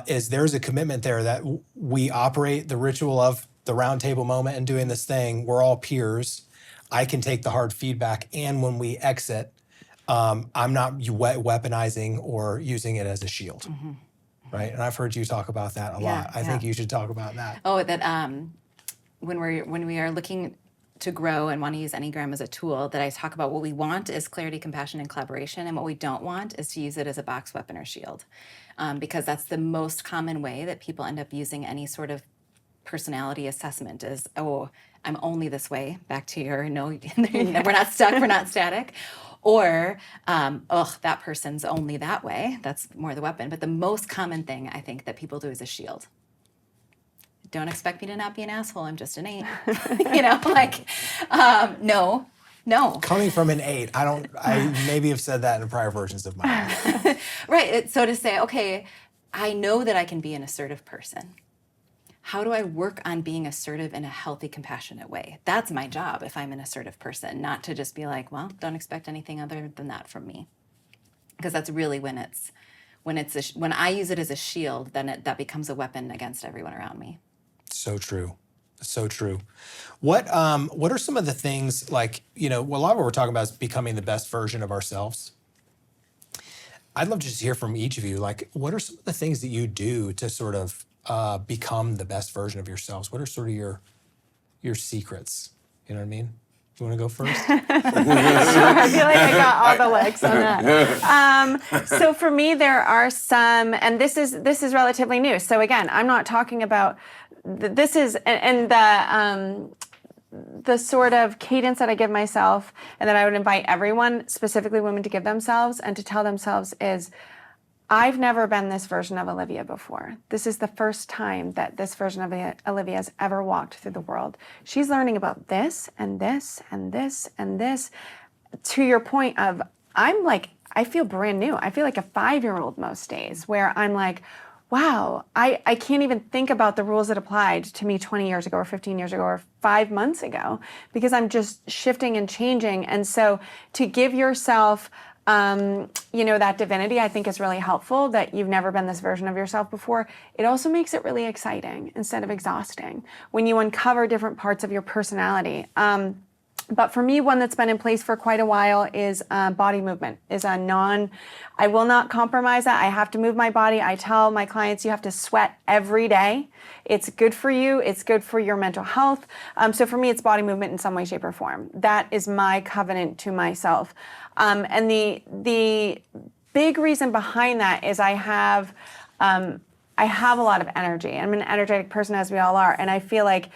Is there's a commitment there that we operate the ritual of the round table moment and doing this thing. We're all peers. I can take the hard feedback, and when we exit, I'm not weaponizing or using it as a shield, right? And I've heard you talk about that a lot. I think you should talk about that. Oh, that when we are looking to grow and want to use Enneagram as a tool, that I talk about what we want is clarity, compassion, and collaboration, and what we don't want is to use it as a box weapon or shield, because that's the most common way that people end up using any sort of personality assessment is, oh, I'm only this way, back to your no, we're not stuck, we're not static. Or, that person's only that way. That's more the weapon. But the most common thing I think that people do is a shield. Don't expect me to not be an asshole, I'm just an 8. No. Coming from an 8, I maybe have said that in prior versions of my life. Right, so to say, okay, I know that I can be an assertive person. How do I work on being assertive in a healthy, compassionate way? That's my job if I'm an assertive person, not to just be like, well, don't expect anything other than that from me. Because that's really when I use it as a shield, then that becomes a weapon against everyone around me. So true. So true. What are some of the things, like, a lot of what we're talking about is becoming the best version of ourselves. I'd love to just hear from each of you, like, what are some of the things that you do to sort of become the best version of yourselves? What are sort of your secrets? You know what I mean? You want to go first? Sure, I feel like I got all the legs on that. So for me, there are some, and this is relatively new. So again, I'm not talking about this is and the sort of cadence that I give myself, and that I would invite everyone, specifically women, to give themselves and to tell themselves is, I've never been this version of Olivia before. This is the first time that this version of Olivia has ever walked through the world. She's learning about this and this and this and this. To your point of, I feel brand new. I feel like a 5-year-old most days, where I'm like, wow, I can't even think about the rules that applied to me 20 years ago or 15 years ago or 5 months ago, because I'm just shifting and changing. And so to give yourself that divinity, I think, is really helpful, that you've never been this version of yourself before. It also makes it really exciting instead of exhausting when you uncover different parts of your personality. But for me, one that's been in place for quite a while is body movement. I will not compromise that. I have to move my body. I tell my clients, you have to sweat every day. It's good for you. It's good for your mental health. So for me, it's body movement in some way, shape, or form. That is my covenant to myself. And the big reason behind that is I have a lot of energy. I'm an energetic person, as we all are. And I feel like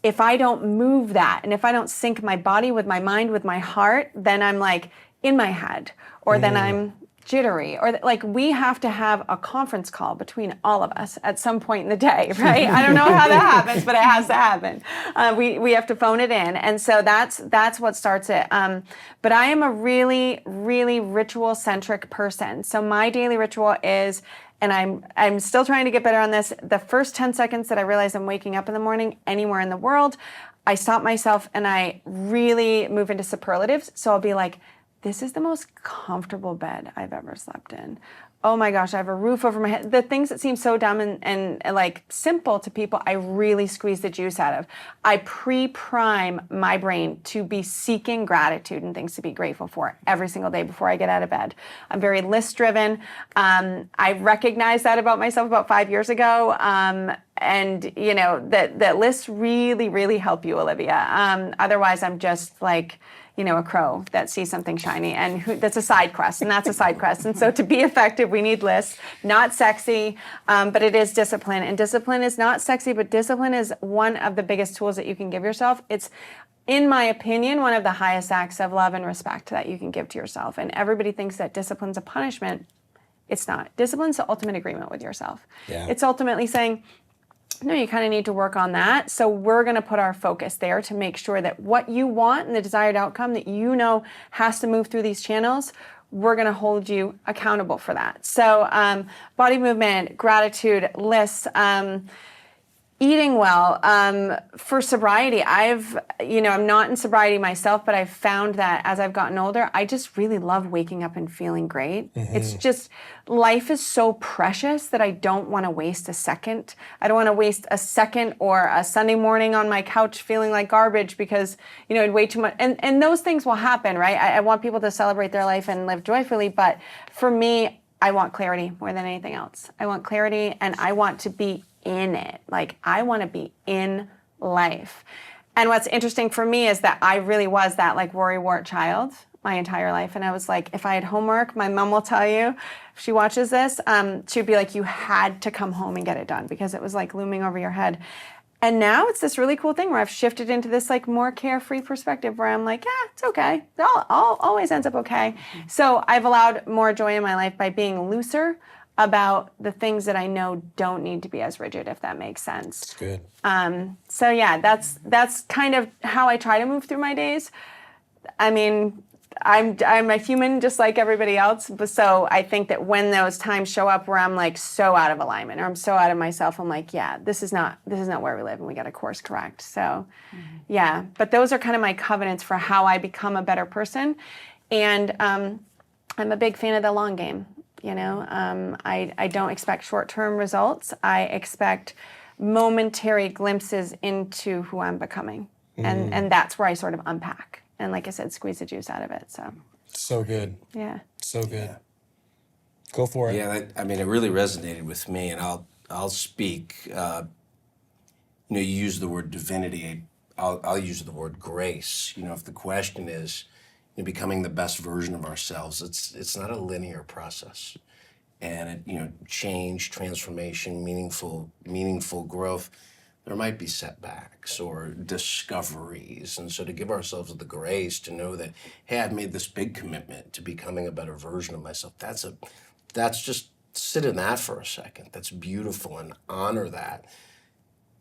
if I don't move that, and if I don't sync my body with my mind, with my heart, then I'm like in my head, or then I'm jittery, or like we have to have a conference call between all of us at some point in the day, right? I don't know how that happens, but it has to happen. We have to phone it in, and so that's what starts it. But I am a really, really ritual-centric person. So my daily ritual is, and I'm still trying to get better on this, the first 10 seconds that I realize I'm waking up in the morning anywhere in the world, I stop myself and I really move into superlatives. So I'll be like, this is the most comfortable bed I've ever slept in. Oh my gosh, I have a roof over my head. The things that seem so dumb and like simple to people, I really squeeze the juice out of. I pre-prime my brain to be seeking gratitude and things to be grateful for every single day before I get out of bed. I'm very list-driven. I recognized that about myself about 5 years ago. And that lists really, really help you, Olivia. Otherwise, I'm just like, a crow that sees something shiny, and that's a side quest, and that's a side quest. And so to be effective, we need lists. Not sexy, but it is discipline. And discipline is not sexy, but discipline is one of the biggest tools that you can give yourself. It's, in my opinion, one of the highest acts of love and respect that you can give to yourself. And everybody thinks that discipline's a punishment. It's not. Discipline's the ultimate agreement with yourself. Yeah. It's ultimately saying, no, you kind of need to work on that. So we're going to put our focus there to make sure that what you want and the desired outcome that has to move through these channels, we're going to hold you accountable for that. So body movement, gratitude, lists, eating well. For sobriety, I'm not in sobriety myself, but I've found that as I've gotten older, I just really love waking up and feeling great. Mm-hmm. It's just, life is so precious that I don't want to waste a second. I don't want to waste a second or a Sunday morning on my couch feeling like garbage because, way too much. And those things will happen, right? I want people to celebrate their life and live joyfully. But for me, I want clarity more than anything else. I want clarity, and I want to be in it. Like, I want to be in life. And what's interesting for me is that I really was that like worrywart child my entire life. And I was like, if I had homework, my mom will tell you, if she watches this, she'd be like, you had to come home and get it done because it was like looming over your head. And now it's this really cool thing where I've shifted into this like more carefree perspective where I'm like, yeah, it's okay. It all always ends up okay. Mm-hmm. So I've allowed more joy in my life by being looser about the things that I know don't need to be as rigid, if that makes sense. That's good. So yeah, that's kind of how I try to move through my days. I mean, I'm a human just like everybody else, but so I think that when those times show up where I'm like so out of alignment or I'm so out of myself, I'm like, yeah, this is not where we live, and we got to course correct. So, yeah, but those are kind of my covenants for how I become a better person, and I'm a big fan of the long game. I don't expect short-term results. I expect momentary glimpses into who I'm becoming, and that's where I sort of unpack. And like I said, squeeze the juice out of it. So good. Yeah. So good. Yeah. Go for it. Yeah, it really resonated with me, and I'll speak. You use the word divinity. I'll use the word grace. If the question is becoming the best version of ourselves, it's not a linear process, and change, transformation, meaningful growth. There might be setbacks or discoveries. And so to give ourselves the grace to know that, hey, I've made this big commitment to becoming a better version of myself. That's just sit in that for a second. That's beautiful, and honor that.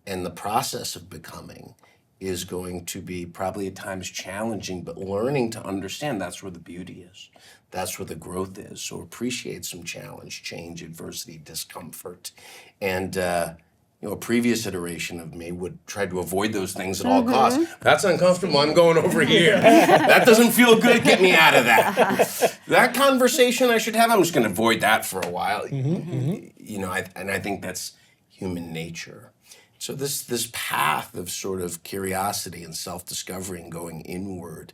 And the process of becoming is going to be probably at times challenging, but learning to understand that's where the beauty is. That's where the growth is. So appreciate some challenge, change, adversity, discomfort. And, a previous iteration of me would try to avoid those things at all costs. That's uncomfortable. I'm going over here. That doesn't feel good. Get me out of that. that conversation I should have. I'm just going to avoid that for a while. You know, I think that's human nature. So this path of sort of curiosity and self-discovery and going inward,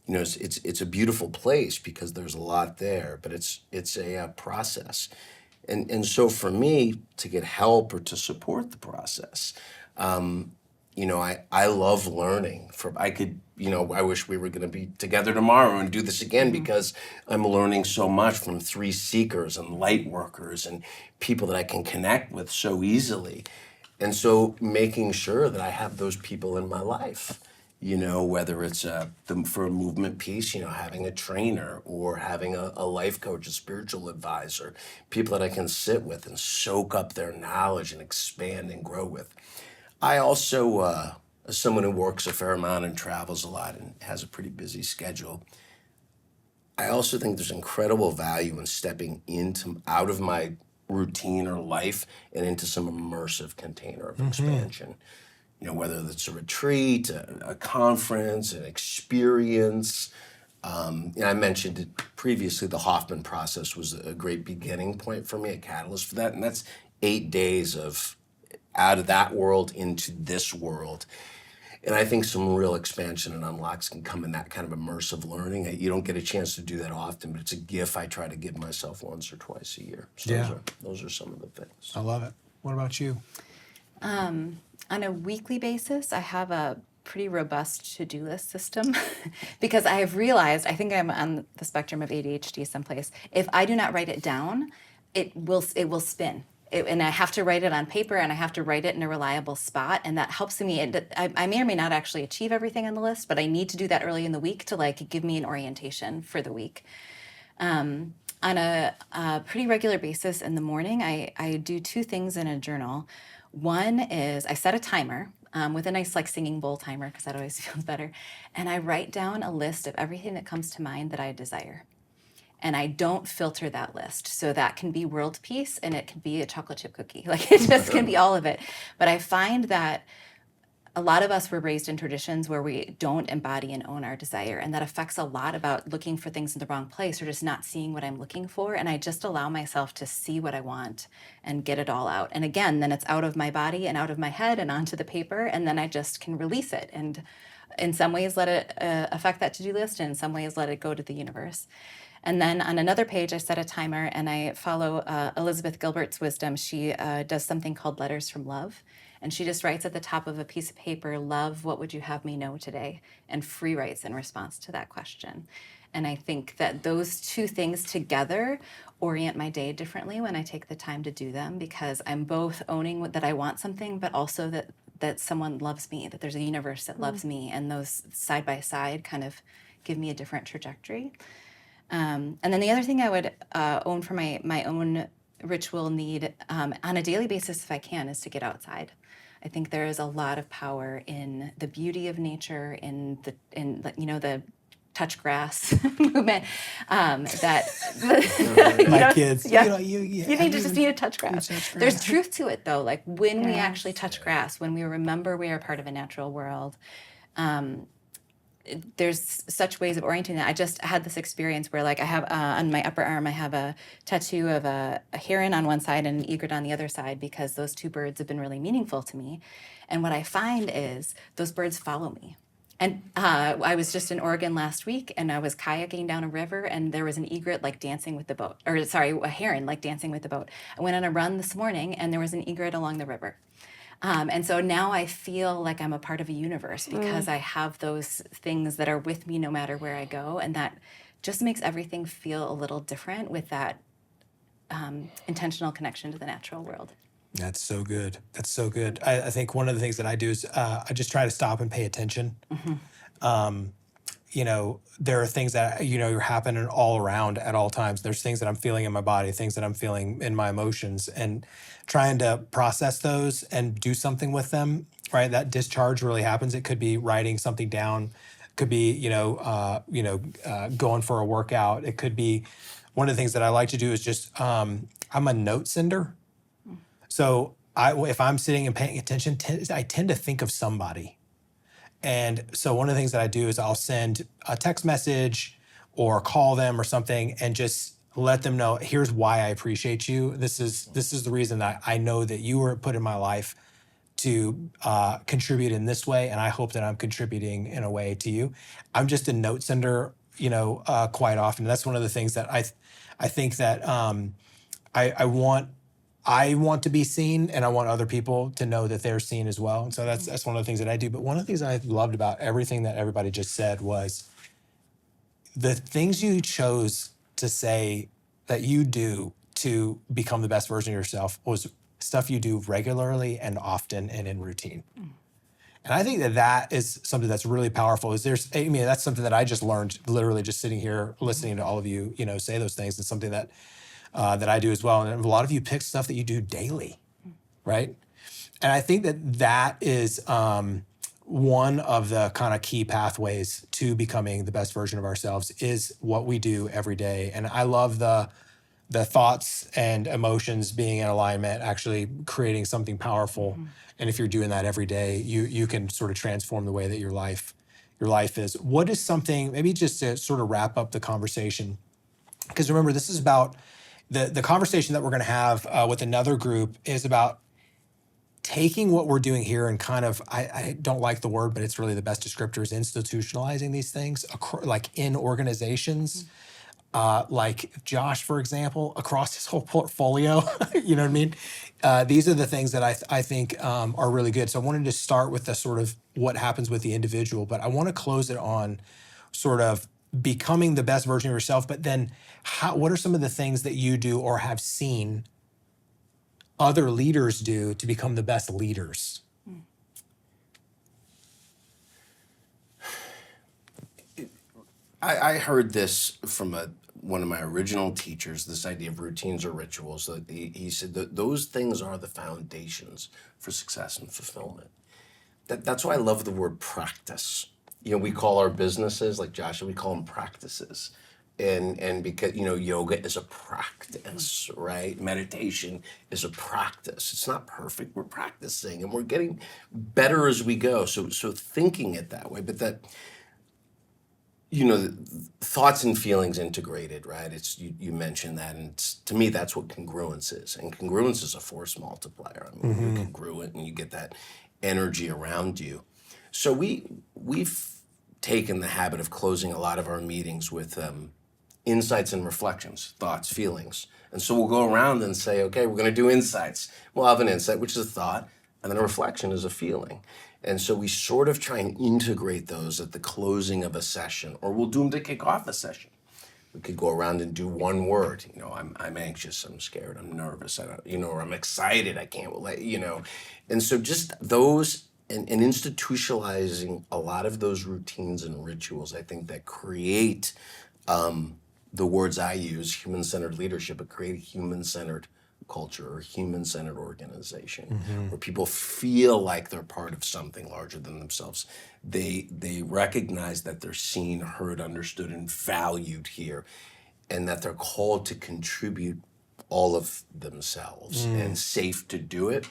you know, it's a beautiful place because there's a lot there, but it's a process. And so for me to get help or to support the process, you know, I love learning from, you know, I wish we were going to be together tomorrow and do this again because I'm learning so much from 3 seekers and light workers and people that I can connect with so easily. And so making sure that I have those people in my life, you know, whether it's for a movement piece, you know, having a trainer or having a life coach, a spiritual advisor, people that I can sit with and soak up their knowledge and expand and grow with. I also, as someone who works a fair amount and travels a lot and has a pretty busy schedule, I also think there's incredible value in stepping out of my routine or life and into some immersive container of expansion. You know, whether it's a retreat, a conference, an experience. You know, I mentioned it previously, the Hoffman process was a great beginning point for me, a catalyst for that. And that's 8 days of out of that world into this world. And I think some real expansion and unlocks can come in that kind of immersive learning. You don't get a chance to do that often, but it's a gift I try to give myself once or twice a year. So those are some of the things. I love it. What about you? On a weekly basis, I have a pretty robust to-do list system because I have realized, I think I'm on the spectrum of ADHD someplace. If I do not write it down, it will spin. And I have to write it on paper, and I have to write it in a reliable spot, and that helps me. I may or may not actually achieve everything on the list, but I need to do that early in the week to like give me an orientation for the week. On a pretty regular basis in the morning, I do 2 things in a journal. One is I set a timer with a nice like singing bowl timer because that always feels better, and I write down a list of everything that comes to mind that I desire. And I don't filter that list. So that can be world peace and it can be a chocolate chip cookie. Like it just can be all of it. But I find that a lot of us were raised in traditions where we don't embody and own our desire. And that affects a lot about looking for things in the wrong place or just not seeing what I'm looking for. And I just allow myself to see what I want and get it all out. And again, then it's out of my body and out of my head and onto the paper. And then I just can release it. And in some ways let it affect that to-do list. And in some ways let it go to the universe. And then on another page, I set a timer and I follow Elizabeth Gilbert's wisdom. She does something called Letters from Love. And she just writes at the top of a piece of paper, love, what would you have me know today? And free writes in response to that question. And I think that those 2 things together orient my day differently when I take the time to do them because I'm both owning that I want something, but also that someone loves me, that there's a universe that loves me. And those side by side kind of give me a different trajectory. And then the other thing I would own for my own ritual need on a daily basis, if I can, is to get outside. I think there is a lot of power in the beauty of nature, in the touch grass movement. My kids, yeah. you need to touch grass. There's truth to it though. Like when we actually touch grass, when we remember we are part of a natural world. There's such ways of orienting that. I just had this experience where like I have on my upper arm, I have a tattoo of a heron on one side and an egret on the other side because those 2 birds have been really meaningful to me. And what I find is those birds follow me. And I was just in Oregon last week and I was kayaking down a river and there was an egret like dancing with the boat, or sorry, a heron like dancing with the boat. I went on a run this morning and there was an egret along the river. And so now I feel like I'm a part of a universe because I have those things that are with me no matter where I go. And that just makes everything feel a little different with that intentional connection to the natural world. That's so good. That's so good. I think one of the things that I do is I just try to stop and pay attention. You know, there are things that, you know, are happening all around at all times. There's things that I'm feeling in my body, things that I'm feeling in my emotions, and trying to process those and do something with them, right? That discharge really happens. It could be writing something down. It could be, going for a workout. It could be, one of the things that I like to do is just, I'm a note sender. So if I'm sitting and paying attention, I tend to think of somebody. And so one of the things that I do is I'll send a text message or call them or something and just let them know, here's why I appreciate you. This is the reason that I know that you were put in my life to contribute in this way, and I hope that I'm contributing in a way to you. I'm just a note sender, quite often. That's one of the things that I think that I want to be seen, and I want other people to know that they're seen as well. And so that's one of the things that I do. But one of the things I loved about everything that everybody just said was the things you chose to say that you do to become the best version of yourself was stuff you do regularly and often and in routine. And I think that is something that's really powerful. That's something that I just learned literally just sitting here listening to all of you, say those things. It's something that I do as well. And a lot of you pick stuff that you do daily, right? And I think that is one of the kind of key pathways to becoming the best version of ourselves is what we do every day. And I love the thoughts and emotions being in alignment, actually creating something powerful. Mm-hmm. And if you're doing that every day, you can sort of transform the way that your life is. What is something, maybe just to sort of wrap up the conversation, because remember, this is about the conversation that we're going to have with another group is about taking what we're doing here and kind of, I don't like the word, but it's really the best descriptor, is institutionalizing these things, like in organizations. Mm-hmm. Like Josh, for example, across his whole portfolio, you know what I mean? These are the things that I think are really good. So I wanted to start with the sort of what happens with the individual, but I want to close it on sort of becoming the best version of yourself, but then what are some of the things that you do or have seen other leaders do to become the best leaders? I heard this from one of my original teachers, this idea of routines or rituals. He said that those things are the foundations for success and fulfillment. That's why I love the word practice. We call our businesses, like Joshua, we call them practices. And because, yoga is a practice, right? Meditation is a practice. It's not perfect. We're practicing and we're getting better as we go. So thinking it that way, but that, thoughts and feelings integrated, right? You mentioned that, and to me, that's what congruence is. And congruence is a force multiplier. I mean, you're congruent and you get that energy around you. So we've taken the habit of closing a lot of our meetings with insights and reflections, thoughts, feelings. And so we'll go around and say, okay, we're going to do insights. We'll have an insight, which is a thought, and then a reflection is a feeling. And so we sort of try and integrate those at the closing of a session, or we'll do them to kick off a session. We could go around and do one word. I'm anxious, I'm scared, I'm nervous, or I'm excited, I can't wait, And so just those and institutionalizing a lot of those routines and rituals, I think that create the words I use, human-centered leadership, but create a human-centered culture or human-centered organization where people feel like they're part of something larger than themselves. They recognize that they're seen, heard, understood, and valued here, and that they're called to contribute all of themselves and safe to do it.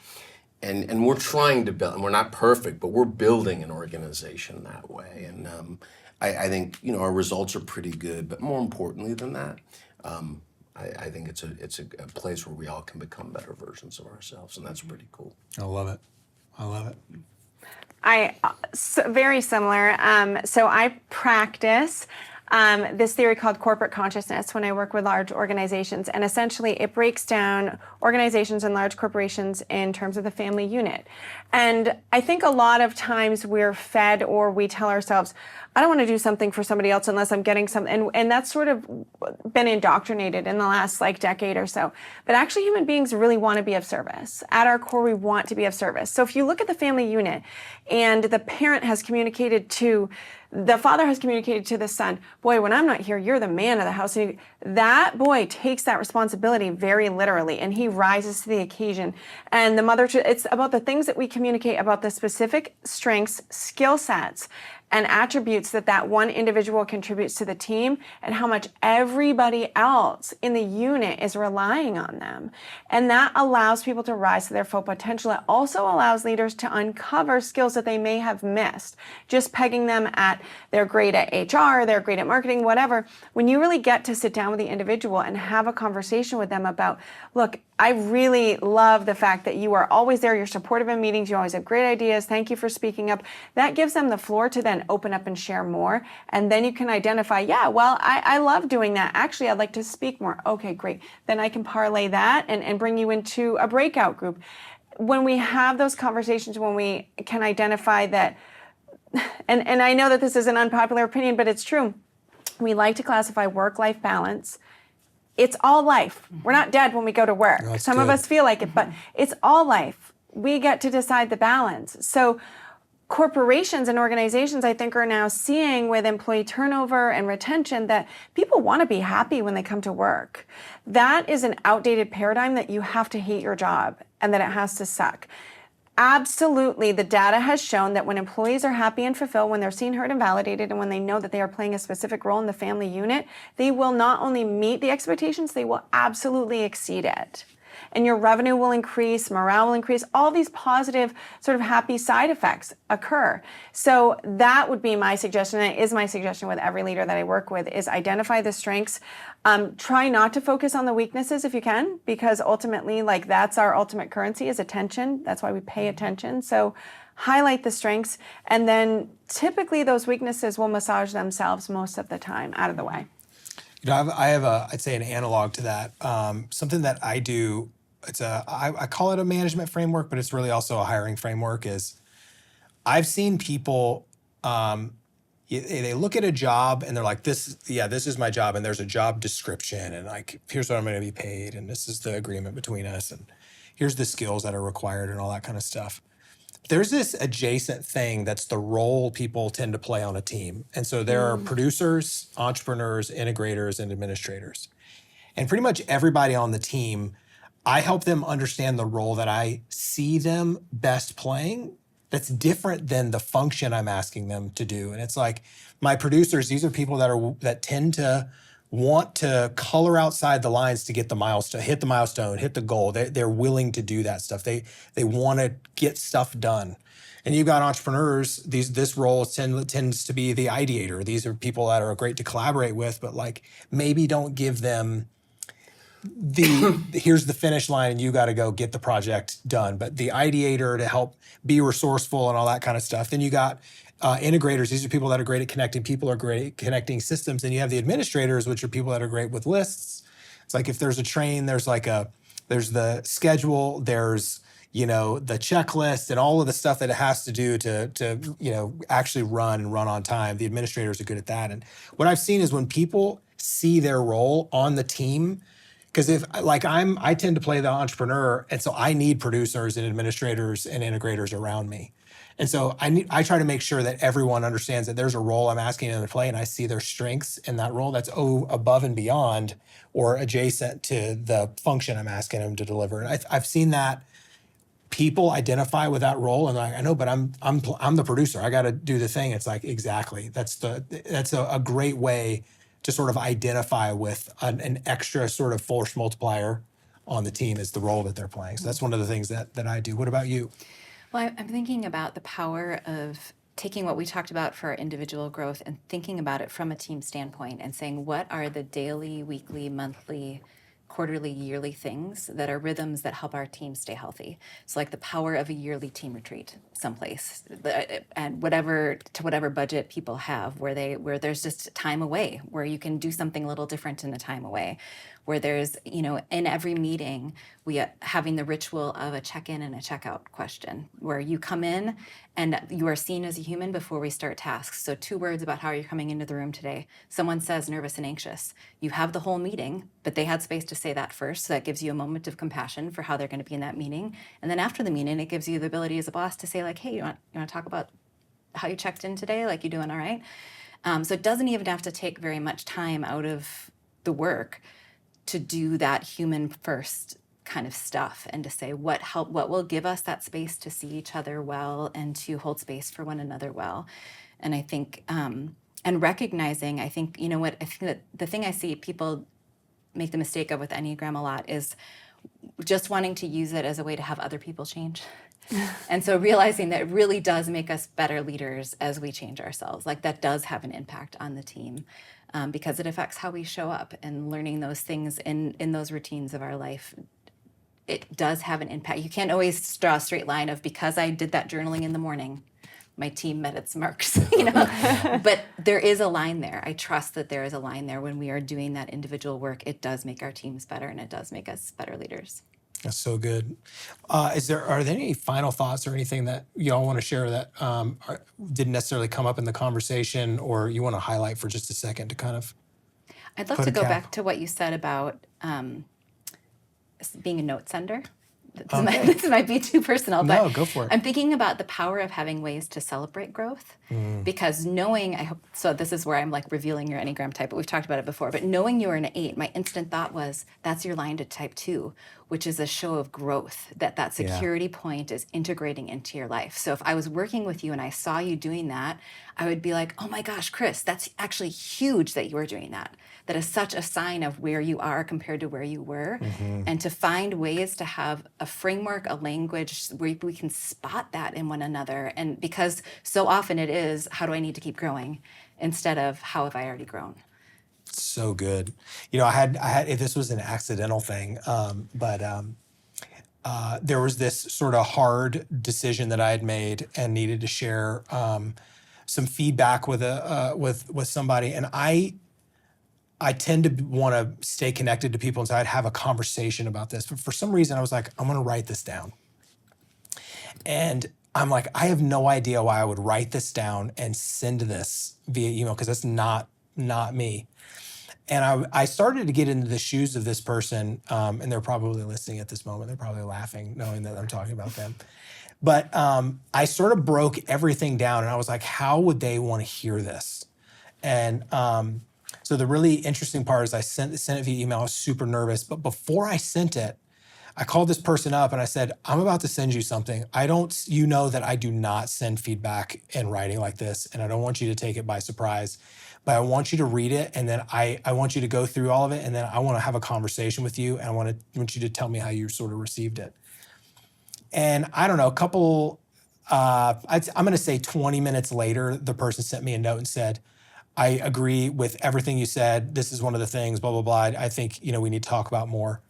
And we're trying to build, and we're not perfect, but we're building an organization that way. And I think our results are pretty good, but more importantly than that, I think it's a place where we all can become better versions of ourselves, and that's pretty cool. I love it. Very similar. So I practice this theory called corporate consciousness when I work with large organizations. And essentially it breaks down organizations and large corporations in terms of the family unit. And I think a lot of times we're fed, or we tell ourselves, I don't want to do something for somebody else unless I'm getting something. And that's sort of been indoctrinated in the last decade or so. But actually human beings really want to be of service. At our core, we want to be of service. So if you look at the family unit and the parent has communicated to the father has communicated to the son, boy, when I'm not here, you're the man of the house. And that boy takes that responsibility very literally, and he rises to the occasion. And the mother, it's about the things that we communicate about the specific strengths, skill sets, and attributes that that one individual contributes to the team and how much everybody else in the unit is relying on them. And that allows people to rise to their full potential. It also allows leaders to uncover skills that they may have missed, just pegging them at they're great at HR, they're great at marketing, whatever. When you really get to sit down with the individual and have a conversation with them about, look, I really love the fact that you are always there, you're supportive in meetings, you always have great ideas, thank you for speaking up. That gives them the floor to then open up and share more. And then you can identify, yeah, well, I love doing that. Actually, I'd like to speak more. Okay, great. Then I can parlay that and bring you into a breakout group. When we have those conversations, when we can identify that, and I know that this is an unpopular opinion, but it's true. We like to classify work-life balance. It's all life. We're not dead when we go to work. No, that's Some of good. us feel like it, but it's all life. We get to decide the balance. So corporations and organizations, I think, are now seeing with employee turnover and retention that people want to be happy when they come to work. That is an outdated paradigm that you have to hate your job and that it has to suck. Absolutely, the data has shown that when employees are happy and fulfilled, when they're seen, heard, and validated, and when they know that they are playing a specific role in the family unit, they will not only meet the expectations, they will absolutely exceed it. And your revenue will increase, morale will increase, all these positive sort of happy side effects occur. So that would be my suggestion, and it is my suggestion with every leader that I work with, is identify the strengths. Try not to focus on the weaknesses if you can, because ultimately, like, that's our ultimate currency is attention. That's why we pay attention. So highlight the strengths, and then typically those weaknesses will massage themselves most of the time out of the way. You know, I have I'd say an analog to that. Something that I do, I call it a management framework, but it's really also a hiring framework. Is I've seen people, they look at a job and they're like, this is my job, and there's a job description, and like, here's what I'm going to be paid, and this is the agreement between us, and here's the skills that are required, and all that kind of stuff. There's this adjacent thing that's the role people tend to play on a team. And so there are producers, entrepreneurs, integrators, and administrators. And pretty much everybody on the team, I help them understand the role that I see them best playing that's different than the function I'm asking them to do. And it's like my producers, these are people that tend to want to color outside the lines to get the milestone, hit the goal. They're willing to do that stuff. They want to get stuff done. And you've got entrepreneurs, this role tends to be the ideator. These are people that are great to collaborate with, but like maybe don't give them here's the finish line and you got to go get the project done. But the ideator to help be resourceful and all that kind of stuff. Then you got integrators. These are people that are great at connecting people, are great at connecting systems. And you have the administrators, which are people that are great with lists. It's like if there's a train, there's the schedule, there's the checklist and all of the stuff that it has to do to actually run on time. The administrators are good at that. And what I've seen is when people see their role on the team, because I tend to play the entrepreneur, and so I need producers and administrators and integrators around me. And so I try to make sure that everyone understands that there's a role I'm asking them to play, and I see their strengths in that role that's above and beyond or adjacent to the function I'm asking them to deliver. And I've seen that people identify with that role, and like, I know, but I'm the producer. I got to do the thing. It's like, exactly. That's a great way to sort of identify with an extra sort of force multiplier on the team is the role that they're playing. So that's one of the things that I do. What about you? Well, I'm thinking about the power of taking what we talked about for our individual growth and thinking about it from a team standpoint and saying, what are the daily, weekly, monthly, quarterly, yearly things that are rhythms that help our team stay healthy? So like the power of a yearly team retreat someplace, and whatever budget people have, where there's just time away, where you can do something a little different in the time away, where there's, in every meeting, we are having the ritual of a check-in and a check-out question, where you come in and you are seen as a human before we start tasks. So 2 words about how you're coming into the room today. Someone says nervous and anxious. You have the whole meeting, but they had space to say that first. So that gives you a moment of compassion for how they're going to be in that meeting. And then after the meeting, it gives you the ability as a boss to say like, hey, you want to talk about how you checked in today? Like, you doing all right? So it doesn't even have to take very much time out of the work to do that human first kind of stuff, and to say what will give us that space to see each other well and to hold space for one another well. And I think, and recognizing, I think, you know what, I think that the thing I see people make the mistake of with Enneagram a lot is just wanting to use it as a way to have other people change. And so realizing that it really does make us better leaders as we change ourselves. Like that does have an impact on the team because it affects how we show up, and learning those things in those routines of our life. It does have an impact. You can't always draw a straight line of, because I did that journaling in the morning, my team met its marks, you know. But there is a line there. I trust that there is a line there. When we are doing that individual work, it does make our teams better, and it does make us better leaders. That's so good. Are there any final thoughts or anything that y'all want to share that didn't necessarily come up in the conversation, or you want to highlight for just a second to kind of I'd love put to a go cap? back to what you said about being a note sender. This might be too personal, but No, go for it. I'm thinking about the power of having ways to celebrate growth, because knowing, I hope, so this is where I'm like revealing your Enneagram type, but we've talked about it before, but knowing you're an 8, my instant thought was, that's your line to type 2, which is a show of growth, that security point is integrating into your life. So if I was working with you and I saw you doing that, I would be like, oh my gosh, Chris, that's actually huge that you are doing that. That is such a sign of where you are compared to where you were. And to find ways to have a framework, a language where we can spot that in one another. And because so often it is, how do I need to keep growing, instead of how have I already grown? So good. You know, I had this was an accidental thing, but there was this sort of hard decision that I had made and needed to share some feedback with with somebody, and I tend to want to stay connected to people, and so I'd have a conversation about this. But for some reason, I was like, I'm going to write this down. And I'm like, I have no idea why I would write this down and send this via email, because that's not me. And I started to get into the shoes of this person, and they're probably listening at this moment. They're probably laughing, knowing that I'm talking about them. But I sort of broke everything down, and I was like, how would they want to hear this? And so the really interesting part is I sent it via email. I was super nervous, but before I sent it, I called this person up and I said, I'm about to send you something. You know that I do not send feedback in writing like this, and I don't want you to take it by surprise, but I want you to read it, and then I want you to go through all of it, and then I want to have a conversation with you, and I want you to tell me how you sort of received it. And I don't know, I'm going to say 20 minutes later, the person sent me a note and said, I agree with everything you said. This is one of the things, blah, blah, blah. I think, we need to talk about more.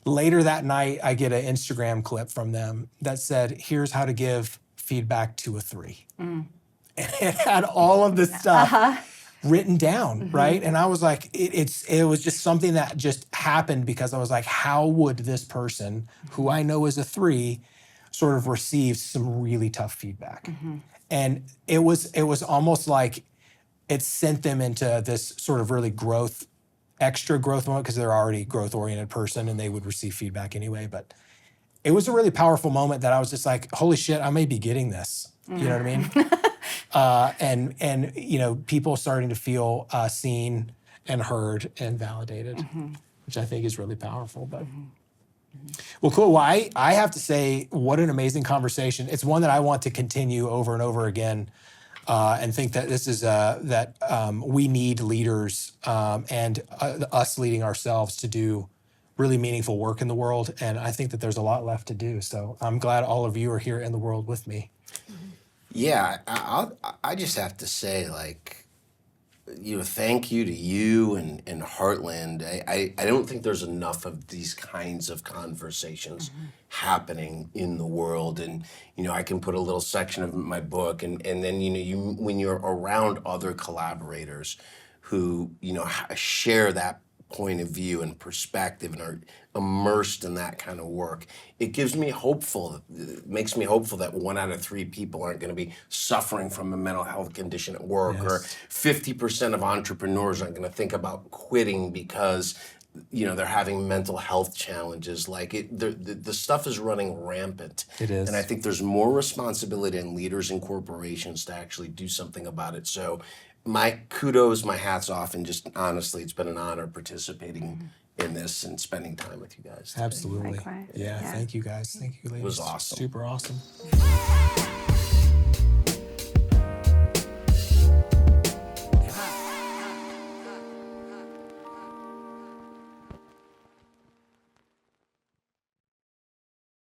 Later that night, I get an Instagram clip from them that said, here's how to give feedback to a 3. And it had all of this stuff written down, right? And I was like, it was just something that just happened, because I was like, how would this person, who I know is a 3, sort of receive some really tough feedback? And it was almost like it sent them into this sort of really extra growth moment, because they're already a growth-oriented person and they would receive feedback anyway. But it was a really powerful moment that I was just like, holy shit, I may be getting this. You know what I mean? And people starting to feel seen and heard and validated, which I think is really powerful. But well, cool. Well, I have to say, what an amazing conversation. It's one that I want to continue over and over again. And think that this is that we need leaders and us leading ourselves to do really meaningful work in the world. And I think that there's a lot left to do. So I'm glad all of you are here in the world with me. Yeah, I just have to say, thank you to you and Heartland. I don't think there's enough of these kinds of conversations happening in the world. And, I can put a little section of my book, and then, when you're around other collaborators who, share that point of view and perspective and are immersed in that kind of work, it makes me hopeful that 1 out of 3 people aren't going to be suffering from a mental health condition at work, or 50% of entrepreneurs aren't going to think about quitting because they're having mental health challenges. The stuff is running rampant. It is. And I think there's more responsibility in leaders and corporations to actually do something about it. So my kudos, my hats off, and just honestly, it's been an honor participating in this and spending time with you guys today. Absolutely. Likewise. Yeah, thank you guys. Thank you, ladies. It was awesome. Super awesome.